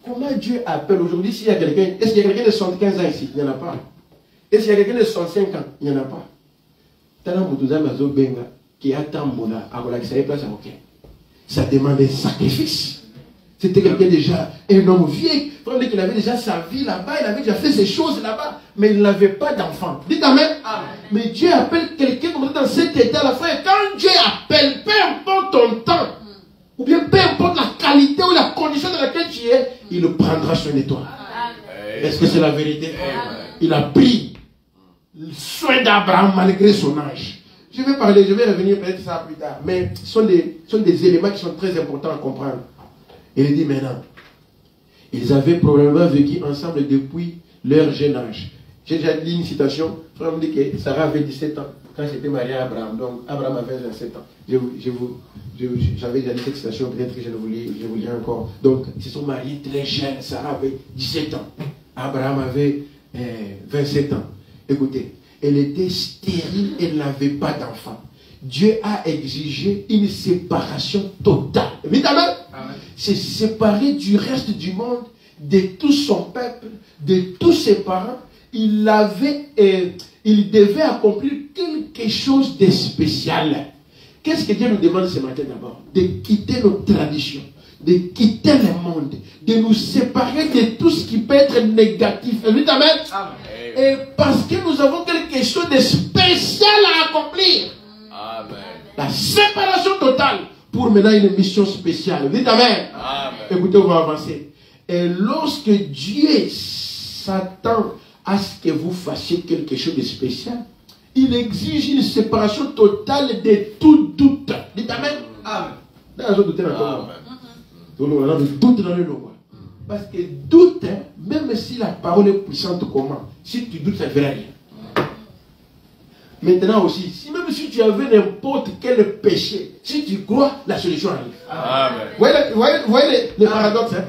comment Dieu appelle aujourd'hui s'il y a quelqu'un, est-ce qu'il y a quelqu'un de 75 ans ici? Il n'y en a pas. Est-ce qu'il y a quelqu'un de 65 ans? Il n'y en a pas. Ça demande un sacrifice. C'était quelqu'un déjà, un homme vieux. Il avait déjà sa vie là-bas, il avait déjà fait ses choses là-bas, mais il n'avait pas d'enfant. Dites amen. Mais Dieu appelle quelqu'un comme ça dans cet état-là, frère. Quand Dieu appelle, peu importe ton temps, ou bien peu importe la qualité ou la condition dans laquelle tu es, il le prendra sur toi. Est-ce que c'est la vérité? Il a pris le soin d'Abraham malgré son âge. Je vais revenir peut-être ça plus tard, mais ce sont des éléments qui sont très importants à comprendre. Il dit maintenant, Ils avaient probablement vécu ensemble depuis leur jeune âge. J'ai déjà dit une citation. Frère me dit que Sarah avait 17 ans quand j'étais marié à Abraham. Donc Abraham avait 27 ans. J'avais déjà dit cette citation, peut-être que je vous lis encore. Donc ils se sont mariés très jeunes. Sarah avait 17 ans. Abraham avait 27 ans. Écoutez, elle était stérile, elle n'avait pas d'enfant. Dieu a exigé une séparation totale. Évidemment, c'est séparé du reste du monde, de tout son peuple, de tous ses parents. Il devait accomplir quelque chose de spécial. Qu'est-ce que Dieu nous demande ce matin d'abord? De quitter nos traditions, de quitter le monde, de nous séparer de tout ce qui peut être négatif. Évidemment, et parce que nous avons quelque chose de spécial à accomplir. Amen. La séparation totale pour maintenant une mission spéciale. Dites Amen. Amen. Écoutez, on va avancer. Et lorsque Dieu s'attend à ce que vous fassiez quelque chose de spécial, il exige une séparation totale de tout doute. Dites Amen. Amen. Doute dans le nom. Parce que doute, même si la parole est puissante comment, si tu doutes, ça ne fera rien. Maintenant aussi, même si tu avais n'importe quel péché, si tu crois, la solution arrive. Amen. Vous voyez le paradoxe, hein?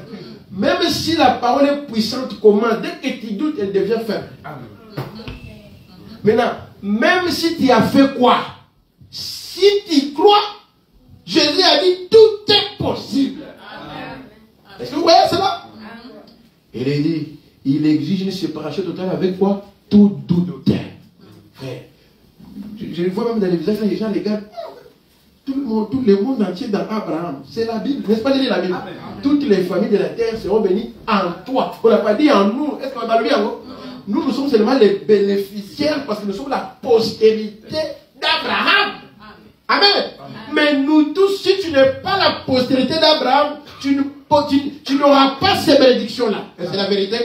Même si la parole est puissante comment, dès que tu doutes, elle devient faible. Amen. Maintenant, même si tu as fait quoi, si tu crois, Jésus a dit tout est possible. Amen. Est-ce que vous voyez cela? Il a dit, il exige une séparation totale avec quoi? Tout doute. Frère, je le vois même dans les visages, les gens regardent. Tout le monde entier dans Abraham. C'est la Bible, n'est-ce pas? La Bible. Amen. Toutes les familles de la terre seront bénies en toi. On n'a pas dit en nous. Est-ce qu'on va lui en nous? Nous sommes seulement les bénéficiaires parce que nous sommes la postérité d'Abraham. Amen. Amen. Mais nous tous, si tu n'es pas la postérité d'Abraham, tu n'auras pas ces bénédictions-là. C'est la vérité.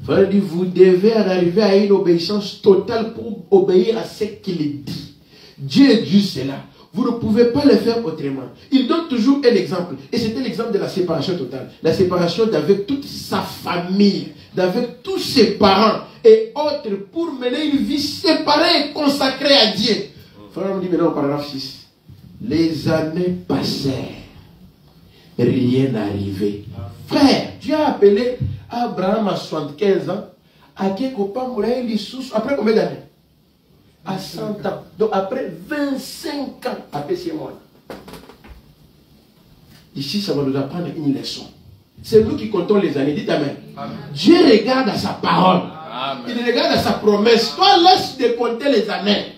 Frère dit, vous devez arriver à une obéissance totale pour obéir à ce qu'il dit. Dieu est juste cela. Vous ne pouvez pas le faire autrement. Il donne toujours un exemple. Et c'était l'exemple de la séparation totale. La séparation d'avec toute sa famille, d'avec tous ses parents et autres pour mener une vie séparée et consacrée à Dieu. Frère, on dit maintenant au paragraphe 6. Les années passèrent. Rien n'arrivait. Frère, Dieu a appelé Abraham à 75 ans. À après combien d'années? À 100 ans. Donc après 25 ans, après 6 mois. Ici, ça va nous apprendre une leçon. C'est nous qui comptons les années. Dites Amen. Amen. Dieu regarde à sa parole. Amen. Il regarde à sa promesse. Toi, laisse de compter les années.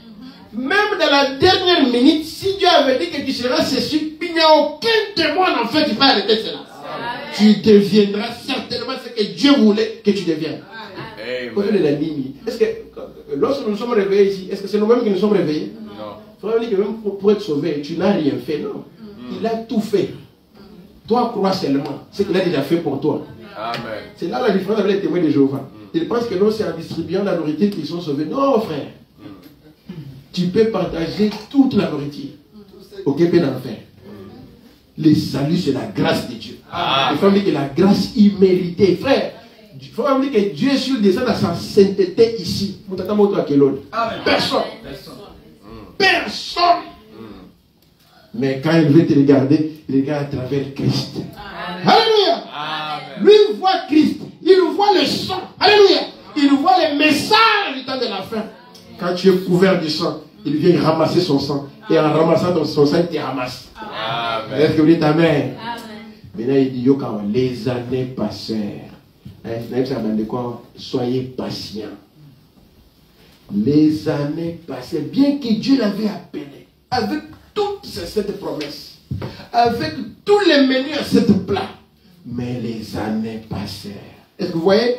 Même dans la dernière minute, si Dieu avait dit que tu seras ceci, il n'y a aucun témoin en fait qui va arrêter cela. Amen. Tu deviendras certainement ce que Dieu voulait que tu deviennes. Est-ce que lorsque nous nous sommes réveillés ici, est-ce que c'est nous-mêmes qui nous sommes réveillés? Non. Frère, dit que même pour être sauvé, tu n'as rien fait, non. Il a tout fait. Toi, crois seulement ce qu'il a déjà fait pour toi. Amen. C'est là la différence avec les témoins de Jéhovah. Ils pensent que non, c'est en distribuant la nourriture qu'ils sont sauvés. Non, frère. Tu peux partager toute la nourriture. Aucun peut en faire. Le salut, c'est la grâce de Dieu. Il faut dire que la grâce imméritée, frère. Il faut dire que Dieu est sur descend à sa sainteté ici. Personne. Personne. Mais quand il veut te regarder, il regarde à travers Christ. Alléluia. Lui, il voit Christ. Il voit le sang. Alléluia. Il voit les messages du temps de la fin. Quand tu es couvert du sang, il vient ramasser son sang. Et en ramassant son sang, il te ramasse. Est-ce que vous dites Amen? Maintenant, il dit, les années passèrent. Soyez patients. Les années passèrent. Bien que Dieu l'avait appelé, avec toute cette promesse, avec tous les menus à cette plat, mais les années passèrent. Est-ce que vous voyez?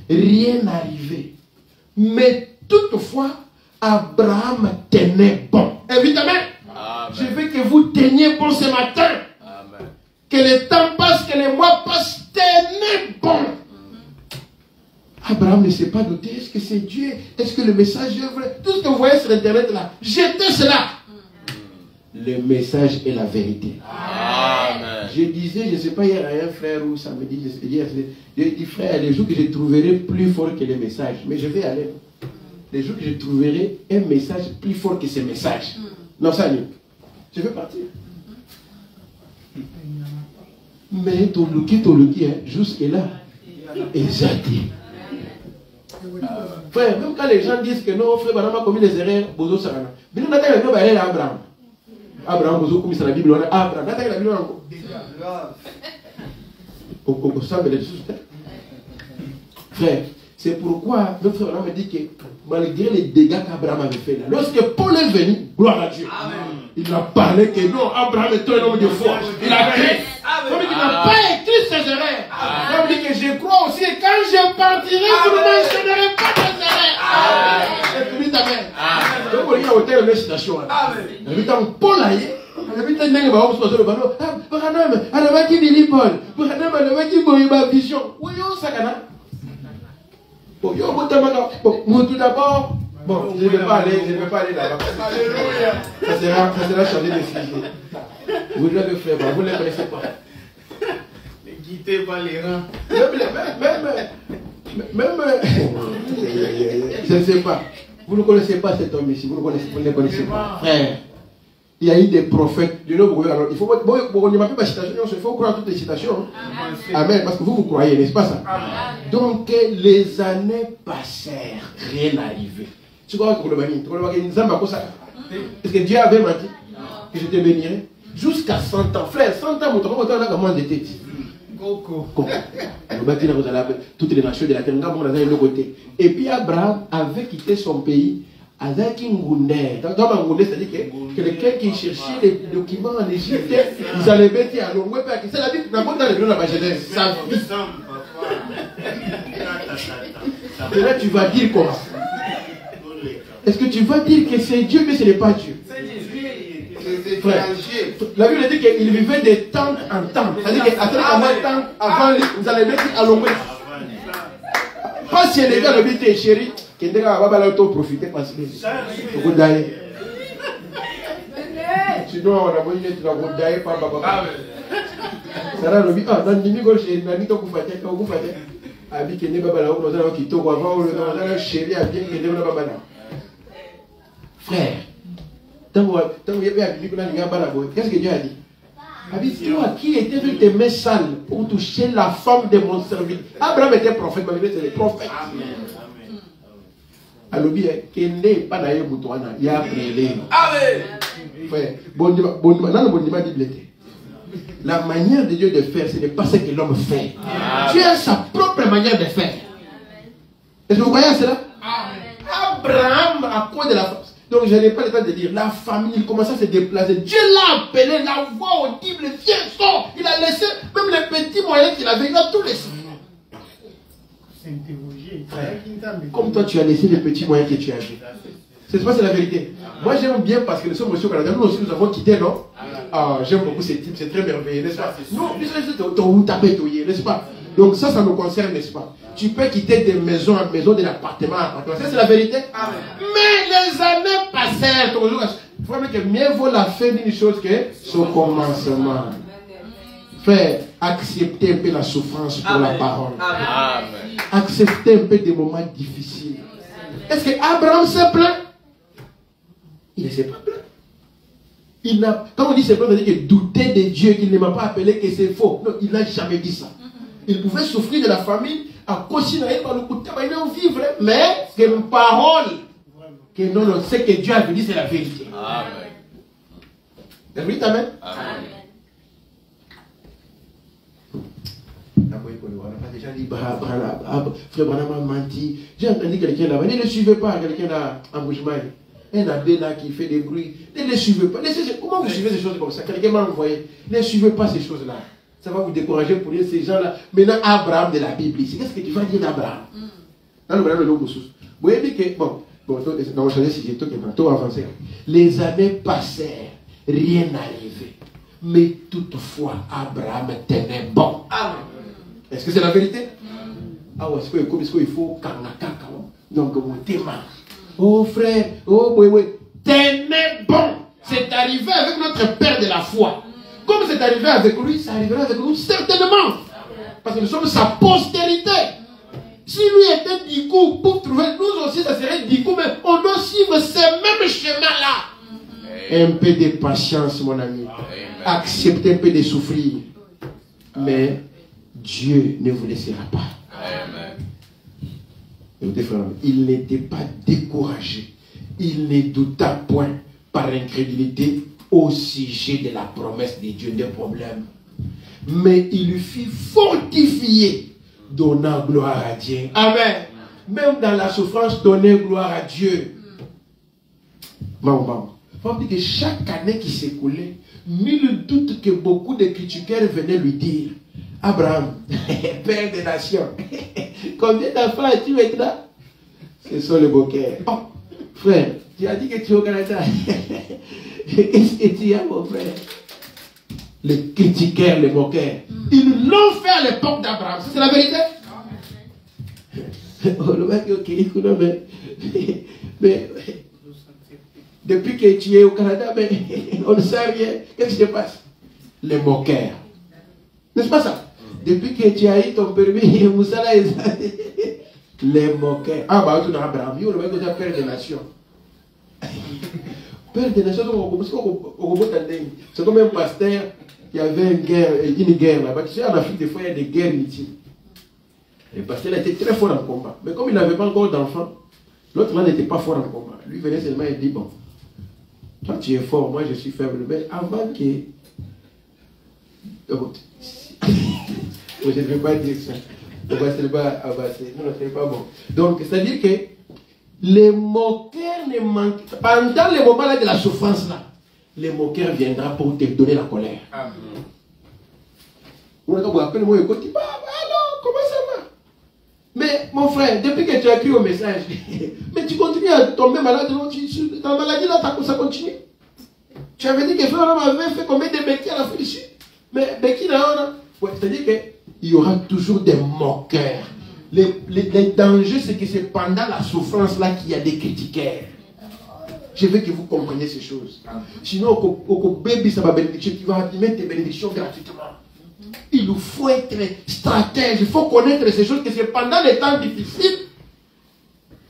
Rien n'arrivait. Mais toutefois, Abraham tenait bon. Évidemment, amen. Je veux que vous teniez bon ce matin. Amen. Que le temps passe, que les mois passent, tenez bon. Abraham ne s'est pas douté. Est-ce que c'est Dieu? Est-ce que le message est vrai? Tout ce que vous voyez sur Internet là, jetez cela. Le message est la vérité. Amen. Je disais, je ne sais pas, hier à un frère ou samedi, hier, je dis, frère, les jours que je trouverai plus fort que les messages, mais je vais aller. Les jours que je trouverai un message plus fort que ces messages. Non, ça, je vais partir. Mais ton lookie, jusque-là, exact. Frère, même quand les gens disent que non, frère, Banama a commis des erreurs, Bozo Sarana. Mais nous n'avons pas aller à Abraham. Abraham, Bozo, comme c'est la Bible, Abraham, n'attendez la Bible encore. Au semble des choses. Frère, c'est pourquoi notre frère me dit que malgré les dégâts qu'Abraham avait fait là, lorsque Paul est venu, gloire à Dieu, il a parlé que non, Abraham est un homme de foi. Il a créé. Comme il n'a pas écrit ses erreurs. Comme il dit que je crois aussi que quand je partirai, je ne mentionnerai pas tes erreurs. C'est fini ta mère. Donc il y a autant de citations. Il y a Paul là. Il y a des gens qui ont Branham, il qui Billy Paul, Branham, il qui Boyba Vision. Oui, ça kana. Bon, tout d'abord, bon, je ne vais pas aller là-bas. Ça sera changer de sujet. Vous l'avez fait, vous ne les connaissez pas. Les guider par les rangs. Même je ne sais pas. Vous ne connaissez pas cet homme ici, vous ne le connaissez pas. Frère, il y a eu des prophètes. Il faut il faut croire toutes les citations. Amen. Parce que vous croyez, n'est-ce pas ça? Donc les années passèrent, rien n'arrivait. Tu crois que est-ce que Dieu avait menti que je te bénirais? Jusqu'à 100 ans. Frère, 100 ans, on a comment de tête. Toutes les nations de la terre, de côté. Et puis Abraham avait quitté son pays. Avec un Ngoundé. Dans un Ngoundé, c'est-à-dire que quelqu'un qui cherchait les documents en Égypte, ils allaient mettre à l'ongoué. C'est la Bible, dans le livre de la Genèse. Et là, tu vas dire quoi? Est-ce que tu vas dire que c'est Dieu, mais ce n'est pas Dieu? Frère, la Bible dit qu'il vivait de temps en temps. C'est-à-dire qu'à temps avant, vous allez mettre à l'ongoué. Pas si les gars le dit, chéri. Qui ne va pas profiter parce que vous d'aller. Sinon, on a besoin de d'aller par Baba. Ça va le dire. Ah, dans le niveau, j'ai un ami qui vous fait. Abi qui n'est pas là, on a qui tourne avant, on a chéri à bien qui n'est pas là. Frère, tant que vous avez habité pour la qu'est-ce que Dieu a dit? Abi, toi qui étais venu tes mains sales pour toucher la femme de mon serviteur. Abraham était prophète, mais c'était le prophète. Alobi kende pas d'ailleurs boutoana il a appelé frère la manière de Dieu de faire ce n'est pas ce que l'homme fait. Dieu a sa propre manière de faire. Est-ce que vous voyez cela? Abraham à cause de la force. Donc je n'ai pas le temps de dire la famille il commence à se déplacer. Dieu l'a appelé, la voix audible, viens, sort. Il a laissé même les petits moyens qu'il avait, il a tout laissé. Comme toi tu as laissé les petits moyens que tu avais. C'est pas, c'est la vérité. Moi j'aime bien parce que nous sommes aussi au Canada. Nous aussi nous avons quitté, non? Ah, j'aime beaucoup ces types, c'est très merveilleux, n'est-ce pas? Non, n'est-ce pas? Donc ça nous concerne, n'est-ce pas? Tu peux quitter de maison en maison, de l'appartement à appartement. Ça c'est la vérité. Mais les années passèrent. Il faut que mieux vaut la fin d'une chose que son commencement. Frère, acceptez un peu la souffrance pour la parole. Acceptez un peu des moments difficiles. Est-ce que Abraham s'est plaint? Il ne s'est pas plaint. Quand on dit c'est plaint, on dit que douter de Dieu, qu'il ne m'a pas appelé, que c'est faux. Non, il n'a jamais dit ça. Il pouvait souffrir de la famille, à continuer par le coup de tabac, vivre, mais c'est une parole. Que non, ce que Dieu a dit, c'est la vérité. Amen. La vérité, amen. Amen. On n'a pas déjà dit, frère Branham a menti. J'ai entendu quelqu'un là-bas, ne le suivez pas, quelqu'un là en Boujmaï. Un abbé là qui fait des bruits. Ne le suivez pas. Comment vous suivez ces choses comme ça? Quelqu'un m'a envoyé. Ne suivez pas ces choses-là. Ça va vous décourager pour dire ces gens-là. Maintenant, Abraham de la Bible ici. Qu'est-ce que tu vas dire d'Abraham? Dans le Branham de l'Omousous. Vous voyez que, bon, on va changer si j'ai tout avancé. Les années passèrent, rien n'arrivait. Mais toutefois, Abraham tenait bon. Amen. Est-ce que c'est la vérité? Ah ouais, c'est comme il faut kanakaka. Donc, mon thème. Oh frère, oh oui, tenez bon. C'est arrivé avec notre père de la foi. comme c'est arrivé avec lui, ça arrivera avec nous certainement. Parce que nous sommes sa postérité. Si lui était Dikou, pour trouver, nous aussi, ça serait Dikou, mais on doit suivre ces mêmes schémas-là. Un peu de patience, mon ami. Acceptez un peu de souffrir. Mais Dieu ne vous laissera pas. Écoutez, frère, il n'était pas découragé. Il ne douta point par incrédulité au sujet de la promesse de Dieu, des problèmes. Mais il lui fit fortifier, donnant gloire à Dieu. Amen. Même dans la souffrance, donner gloire à Dieu. Maman, il faut dire que chaque année qui s'écoulait, nul doute que beaucoup de critiqueurs venaient lui dire: Abraham, père des nations, combien d'enfants as-tu maintenant? Ce sont les boquets. Oh, frère, tu as dit que tu es au Canada. Qu'est-ce que tu as, mon frère? Les critiqueurs, les moqueurs. Ils l'ont fait à l'époque d'Abraham. C'est la vérité. Oh, le mec, ok, mais depuis que tu es au Canada, mais on ne sait rien. Qu'est-ce qui se passe? Les moqueurs. N'est-ce pas ça? Depuis que tu as eu ton permis, Moussala est les moqueurs. Ah, bah, tu as Abraham. Le mec, tu as père des nations. Père des nations, c'est comme un pasteur qui avait une guerre là-bas. Tu sais, en Afrique, des fois, il y a des guerres inutiles. Le pasteur a été très fort en combat. Mais comme il n'avait pas encore d'enfant, l'autre là n'était pas fort en combat. Lui venait seulement et dit: bon, toi tu es fort, moi je suis faible. Mais avant que... je ne vais pas dire ça. Non, ce n'est pas bon. Donc, c'est-à-dire que les moqueurs ne manquent pas. Pendant les moments là de la souffrance là, les moqueurs viendront pour te donner la colère. On appelle moi et dit: bah, alors, comment ça va? Mais mon frère, depuis que tu as écrit au message, mais tu continues à tomber malade, ta maladie là, ça continue. Tu avais dit que frère avait fait combien de béquilles à la fin ici? Mais béquilles là, c'est-à-dire qu'il y aura toujours des moqueurs. Les dangers, c'est que c'est pendant la souffrance là qu'il y a des critiqueurs. Je veux que vous compreniez ces choses. Sinon, au bébé, ça va bénéficier, tu vas mettre tes bénédictions gratuitement. Il nous faut être stratège, il faut connaître ces choses, que c'est pendant les temps difficiles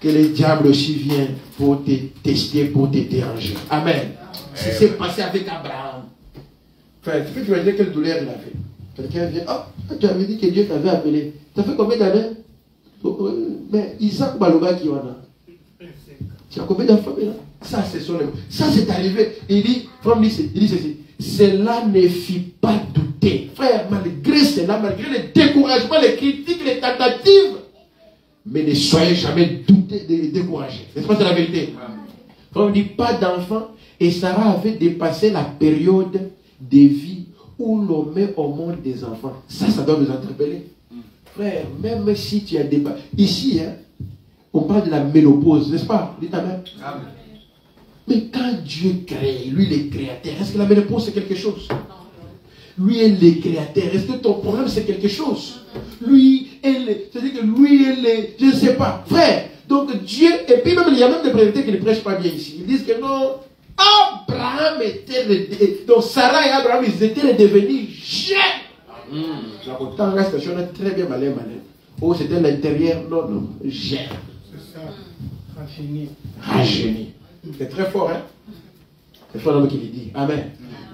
que le diable aussi vient pour te tester, pour te déranger. Amen. C'est ce qui s'est passé avec Abraham. Enfin, tu peux imaginer quelle douleur il avait. Quelqu'un vient: oh, tu avais dit que Dieu t'avait appelé. Ça fait combien d'années? Mais Isaac Baloba qui en a. Tu as combien d'enfants là? Ça, c'est arrivé. Il dit ceci: cela ne fit pas douter. Frère, malgré cela, malgré les découragements, les critiques, les tentatives, mais ne soyez jamais découragés. C'est pas la vérité. Quand on dit pas d'enfants, et Sarah avait dépassé la période de vie où l'on met au monde des enfants. Ça doit nous interpeller. Frère, même si tu as dépassé... Ici, on parle de la ménopause, n'est-ce pas? Dites amen. Amen. Mais quand Dieu crée, lui le créateur, est-ce que la ménopause c'est quelque chose? Lui est le créateur. Est-ce que ton problème c'est quelque chose? Lui est le... C'est-à-dire que lui est le... Je ne sais pas. Frère, donc Dieu... Et puis même, il y a même des prédicateurs qui ne prêchent pas bien ici. Ils disent que non... Abraham était... Donc Sarah et Abraham, ils étaient devenus jeunes. Autant la station est très bien malin. Oh, c'était l'intérieur. Non, jeune. C'est ça. Rajeuni. Rajeuni. C'est très fort, hein? C'est fort l'homme qui le dit. Amen.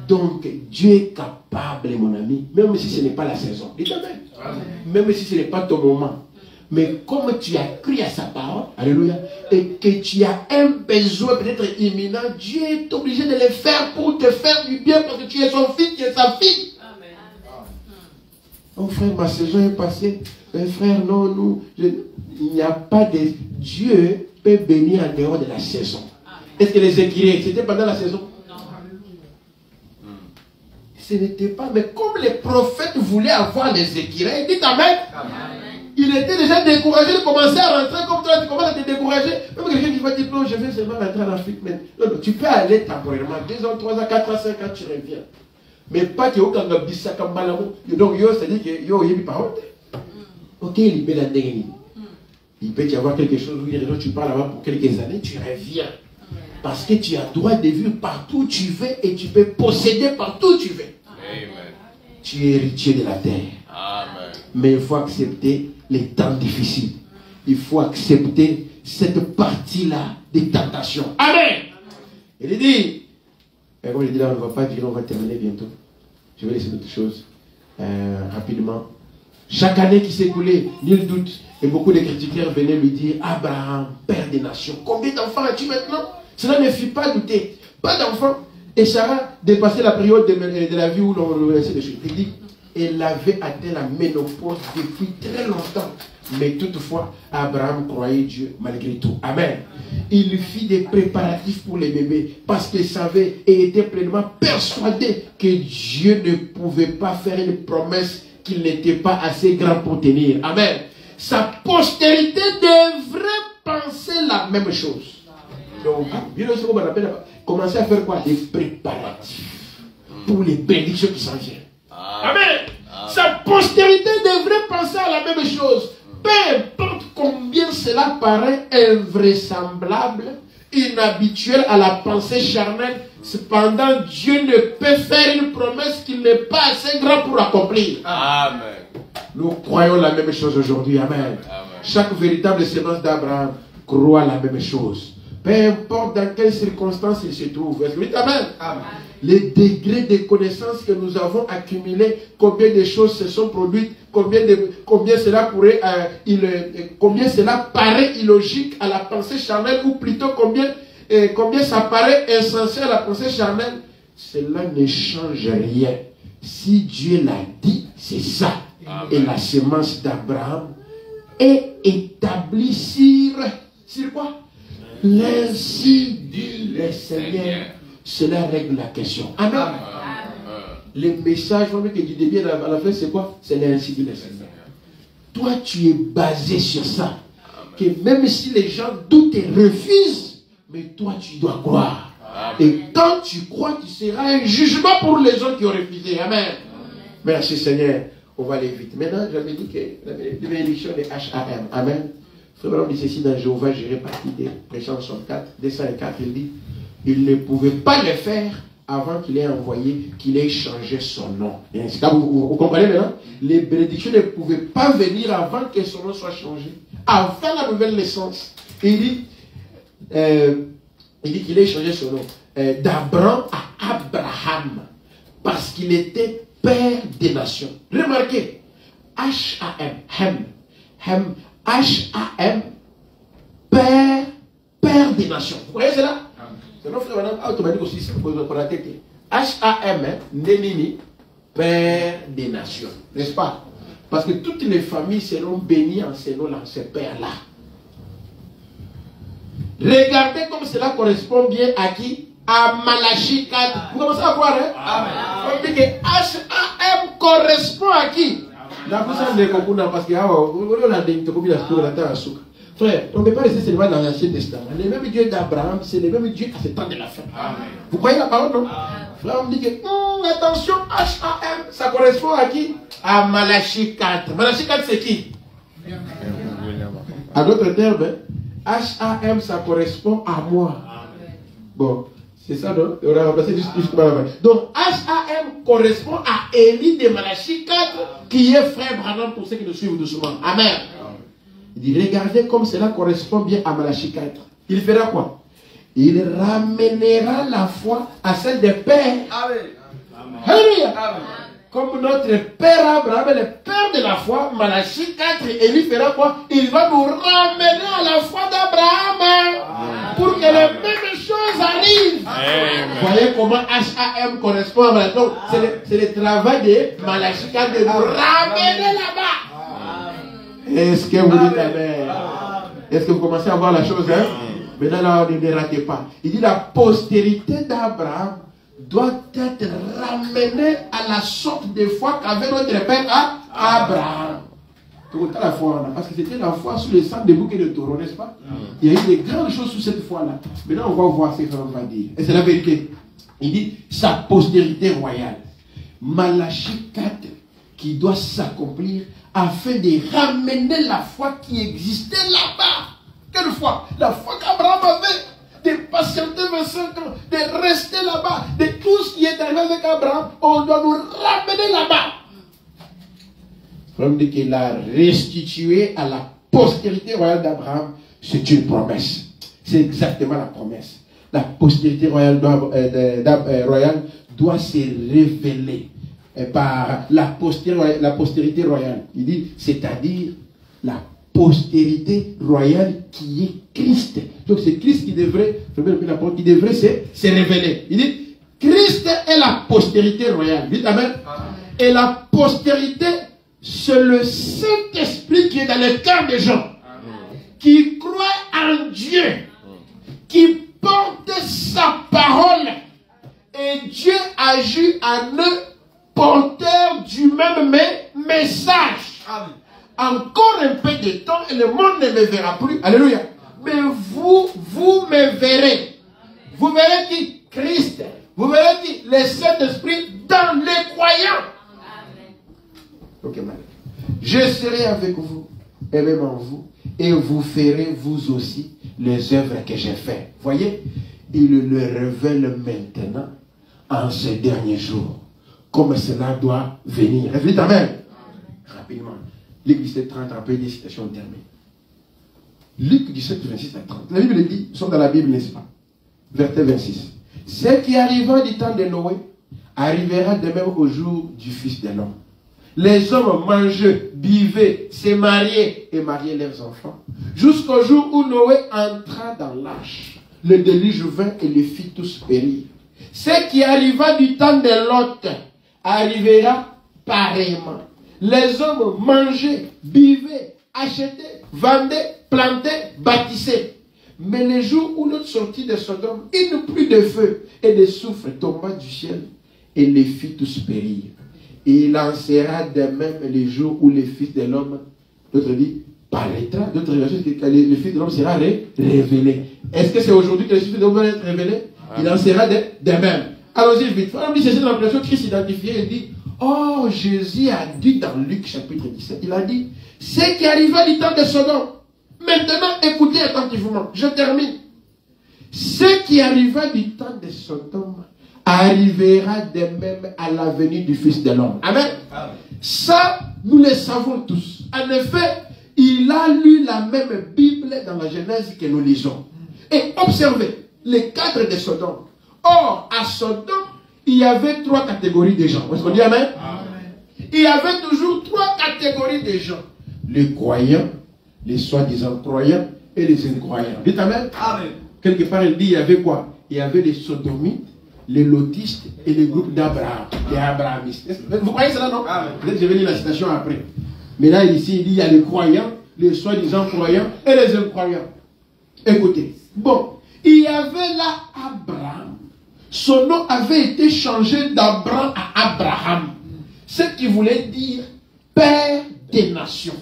Donc, Dieu est capable, mon ami, même si ce n'est pas la saison. Dites amen. Amen. Même si ce n'est pas ton moment. Mais comme tu as cru à sa parole, alléluia, et que tu as un besoin peut-être imminent, Dieu est obligé de le faire pour te faire du bien parce que tu es son fils, tu es sa fille. Amen. Oh frère, ma saison est passée. Frère, non, il n'y a pas de... Dieu peut bénir en dehors de la saison. Est-ce que les écrits, c'était pendant la saison? Non. Ce n'était pas, mais comme les prophètes voulaient avoir les écrits, dites amen. Amen. Il était déjà découragé de commencer à rentrer comme toi, tu commences à te décourager. Même quelqu'un qui va dire: non, je vais seulement rentrer en Afrique. Mais non, tu peux aller temporairement, 2 ans, 3 ans, 4 ans, 5 ans, tu reviens. Mais pas que au Kanga Bissaka Malamo. Donc, c'est-à-dire que yo, il y a des paroles. Ok, il peut la dégainer. Il peut y avoir quelque chose où tu parles là-bas pour quelques années, tu reviens. Parce que tu as droit de vivre partout où tu veux et tu peux posséder partout où tu veux. tu es héritier de la terre. Amen. Mais il faut accepter les temps difficiles. Il faut accepter cette partie-là des tentations. Amen. Il dit, et comme je dis là, on ne va pas dire, on va terminer bientôt. Je vais laisser d'autres choses rapidement. Chaque année qui s'est écoulée, nul doute, et beaucoup de critiqueurs venaient lui dire, Abraham, père des nations, combien d'enfants as-tu maintenant? Cela ne fit pas douter. Pas d'enfants. Et Sarah dépassait la période de la vie où l'on le laissait de suite. Il dit, elle avait atteint la ménopause depuis très longtemps. Mais toutefois, Abraham croyait Dieu malgré tout. Amen. Il fit des préparatifs pour les bébés parce qu'il savait et était pleinement persuadé que Dieu ne pouvait pas faire une promesse qu'il n'était pas assez grand pour tenir. Amen. Sa postérité devrait penser la même chose. Donc, bien sûr, on appelle commencer à faire quoi? Des préparatifs pour les bénédictions qui s'en viennent. Amen. Sa postérité devrait penser à la même chose. Peu importe combien cela paraît invraisemblable, inhabituel à la pensée charnelle, cependant Dieu ne peut faire une promesse qu'il n'est pas assez grand pour accomplir. Amen. Nous croyons la même chose aujourd'hui. Amen. Amen. Chaque véritable sémence d'Abraham croit la même chose. Peu importe dans quelles circonstances il se trouve. Est-ce que vous dites Amen? Amen. Les degrés de connaissances que nous avons accumulés, combien de choses se sont produites, combien cela pourrait, combien cela paraît illogique à la pensée charnelle, ou plutôt combien ça paraît insensé à la pensée charnelle, cela ne change rien. Si Dieu l'a dit, c'est ça. Amen. Et la sémence d'Abraham est établie sur quoi? L'ainsi dit le Seigneur. Cela règle la question. Amen. Amen. Le message que du début à la fin, c'est quoi? C'est l'ainsi dit le Seigneur. Toi, tu es basé sur ça. Amen. Que même si les gens doutent et refusent, mais toi, tu dois croire. Amen. Et quand tu crois, tu seras un jugement pour les gens qui ont refusé. Amen. Amen. Merci Seigneur. On va aller vite. Maintenant, j'avais dit que la bénédiction des HAM. Amen. Frère, dit ceci dans Jéhovah, j'ai réparti des Prêchants 64, 204, il dit, il ne pouvait pas le faire avant qu'il ait envoyé, qu'il ait changé son nom. Vous comprenez maintenant? Les bénédictions ne pouvaient pas venir avant que son nom soit changé. Avant la nouvelle naissance. Il dit qu'il ait changé son nom. D'Abraham à Abraham. Parce qu'il était père des nations. Remarquez. H-A-M. H-A-M, père des nations. Vous voyez cela? C'est notre frère maintenant automatique aussi, c'est pour la tête. H-A-M, Nénini, père des nations. N'est-ce pas? Parce que toutes les familles seront bénies en ce nom-là, ce père-là. Regardez comme cela correspond bien à qui? À Malachie 4. Vous commencez à voir, hein? Amen. On dit que H-A-M correspond à qui? La personne de Kokuna, parce que frère, on ne peut pas rester seulement dans l'Ancien Testament. Le même Dieu d'Abraham, c'est le même Dieu à ce temps de la fin. Amen. Vous croyez la parole, non? Frère, on me dit que, attention, H-A-M, ça correspond à qui? À Malachie 4. Malachie 4, c'est qui? À d'autres termes, H-A-M, ça correspond à moi. Bon. C'est ça, non? On a remplacé justement la main. Donc, H-A-M correspond à Élie de Malachie 4, qui est frère Branham pour ceux qui nous suivent doucement. Amen. Il dit, regardez comme cela correspond bien à Malachie 4. Il fera quoi? Il ramènera la foi à celle des pères. Amen. Alléluia. Comme notre père Abraham est le père de la foi, Malachie 4, Élie fera quoi? Il va nous ramener à la foi d'Abraham pour que les mêmes choses arrivent. Vous voyez comment H-A-M correspond à Malachie. C'est le travail de Malachie 4 de nous ramener là-bas. Est-ce que vous dites Amen? Est-ce que vous commencez à voir la chose, hein? Maintenant, là, ne ratez pas. Il dit la postérité d'Abraham doit être ramenée à la sorte de foi qu'avait notre père Abraham. La foi, parce que c'était la foi sous le sang des bouquets de taureaux, n'est-ce pas? Il y a eu des grandes choses sous cette foi-là. Maintenant, on va voir ce qu'on va dire. Et c'est la vérité. Il dit sa postérité royale. Malachie 4 qui doit s'accomplir afin de ramener la foi qui existait là-bas. Quelle foi? La foi qu'Abraham avait. De patienter 25 ans, de rester là-bas, de tout ce qui est arrivé avec Abraham, on doit nous ramener là-bas. Comme dit qu'il a restitué à la postérité royale d'Abraham, c'est une promesse. C'est exactement la promesse. La postérité royale doit se révéler par la postérité royale. Il dit, c'est-à-dire la postérité royale qui est Christ. Donc c'est Christ qui devrait se révéler. Il dit, Christ est la postérité royale. Dites amen. Et la postérité, c'est le Saint-Esprit qui est dans le cœur des gens, qui croient en Dieu, qui porte sa parole. Et Dieu agit en eux, porteur du même message. Encore un peu de temps et le monde ne me verra plus. Alléluia. Mais vous me verrez. Vous verrez qui? Christ. Vous verrez qui? Le Saint-Esprit dans les croyants. Ok, madame. Je serai avec vous et même en vous, et vous ferez vous aussi les œuvres que j'ai faites. Voyez, il le révèle maintenant en ces derniers jours, comme cela doit venir. Vite, amen. Rapidement. Luc 17, 30, après des citations terminées. Luc 17, 26 à 30. La Bible dit, nous sommes dans la Bible, n'est-ce pas? Verset 26. Ce qui arriva du temps de Noé arrivera de même au jour du Fils de l'homme. Les hommes mangeaient, buvaient, se mariaient et mariaient leurs enfants. Jusqu'au jour où Noé entra dans l'arche. Le déluge vint et les fit tous périr. Ce qui arriva du temps de Lot arrivera pareillement. Les hommes mangeaient, buvaient, achetaient, vendaient, plantaient, bâtissaient. Mais les jours où Lot sortit de Sodome, une pluie de feu et de soufre tomba du ciel et les fit tous périr. Et il en sera de même les jours où le Fils de l'homme, d'autres dit, paraîtra, d'autres dit que le Fils de l'homme sera révélé. Est-ce que c'est aujourd'hui que le Fils de l'homme va être révélé? Il en sera de même. Allons-y vite. On dit, c'est l'impression que Christ identifié et dit, oh, Jésus a dit dans Luc chapitre 17, il a dit, ce qui arriva du temps de Sodome. Maintenant, écoutez attentivement, je termine. Ce qui arriva du temps de Sodome arrivera de même à la venue du Fils de l'homme. Amen. Ça, nous le savons tous. En effet, il a lu la même Bible dans la Genèse que nous lisons. Et observez les cadres de Sodome. Or, à Sodome, il y avait 3 catégories de gens. Est-ce qu'on dit amen? Il y avait toujours 3 catégories de gens. Les croyants, les soi-disant croyants et les incroyants. Dites amen? Amen. Quelque part, il dit, il y avait quoi? Il y avait les sodomites, les lotistes et les groupes d'Abraham, les abrahamistes. Vous croyez cela, non? Peut-être que je vais lire la citation après. Mais là, ici, il dit, il y a les croyants, les soi-disant croyants et les incroyants. Écoutez. Bon, il y avait là Abraham. Son nom avait été changé d'Abraham à Abraham. Ce qui voulait dire père des nations.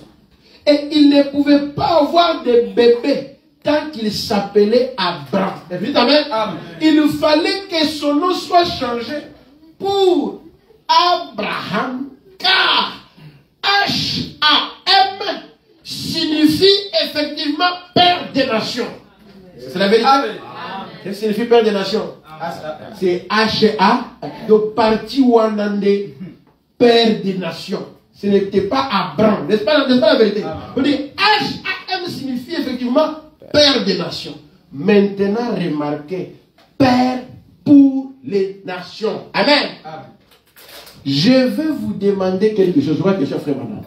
Et il ne pouvait pas avoir de bébé tant qu'il s'appelait Abraham. Amen. Il fallait que son nom soit changé pour Abraham, car H-A-M signifie effectivement père des nations. C'est la vérité. Ça signifie père des nations. C'est H-A, donc parti Wanande, père des nations. Ce n'était pas Abraham. N'est-ce pas la vérité? On dit H-A-M signifie effectivement père des nations. Maintenant, remarquez, père pour les nations. Amen. Je vais vous demander quelque chose. Voilà question, frère Manon.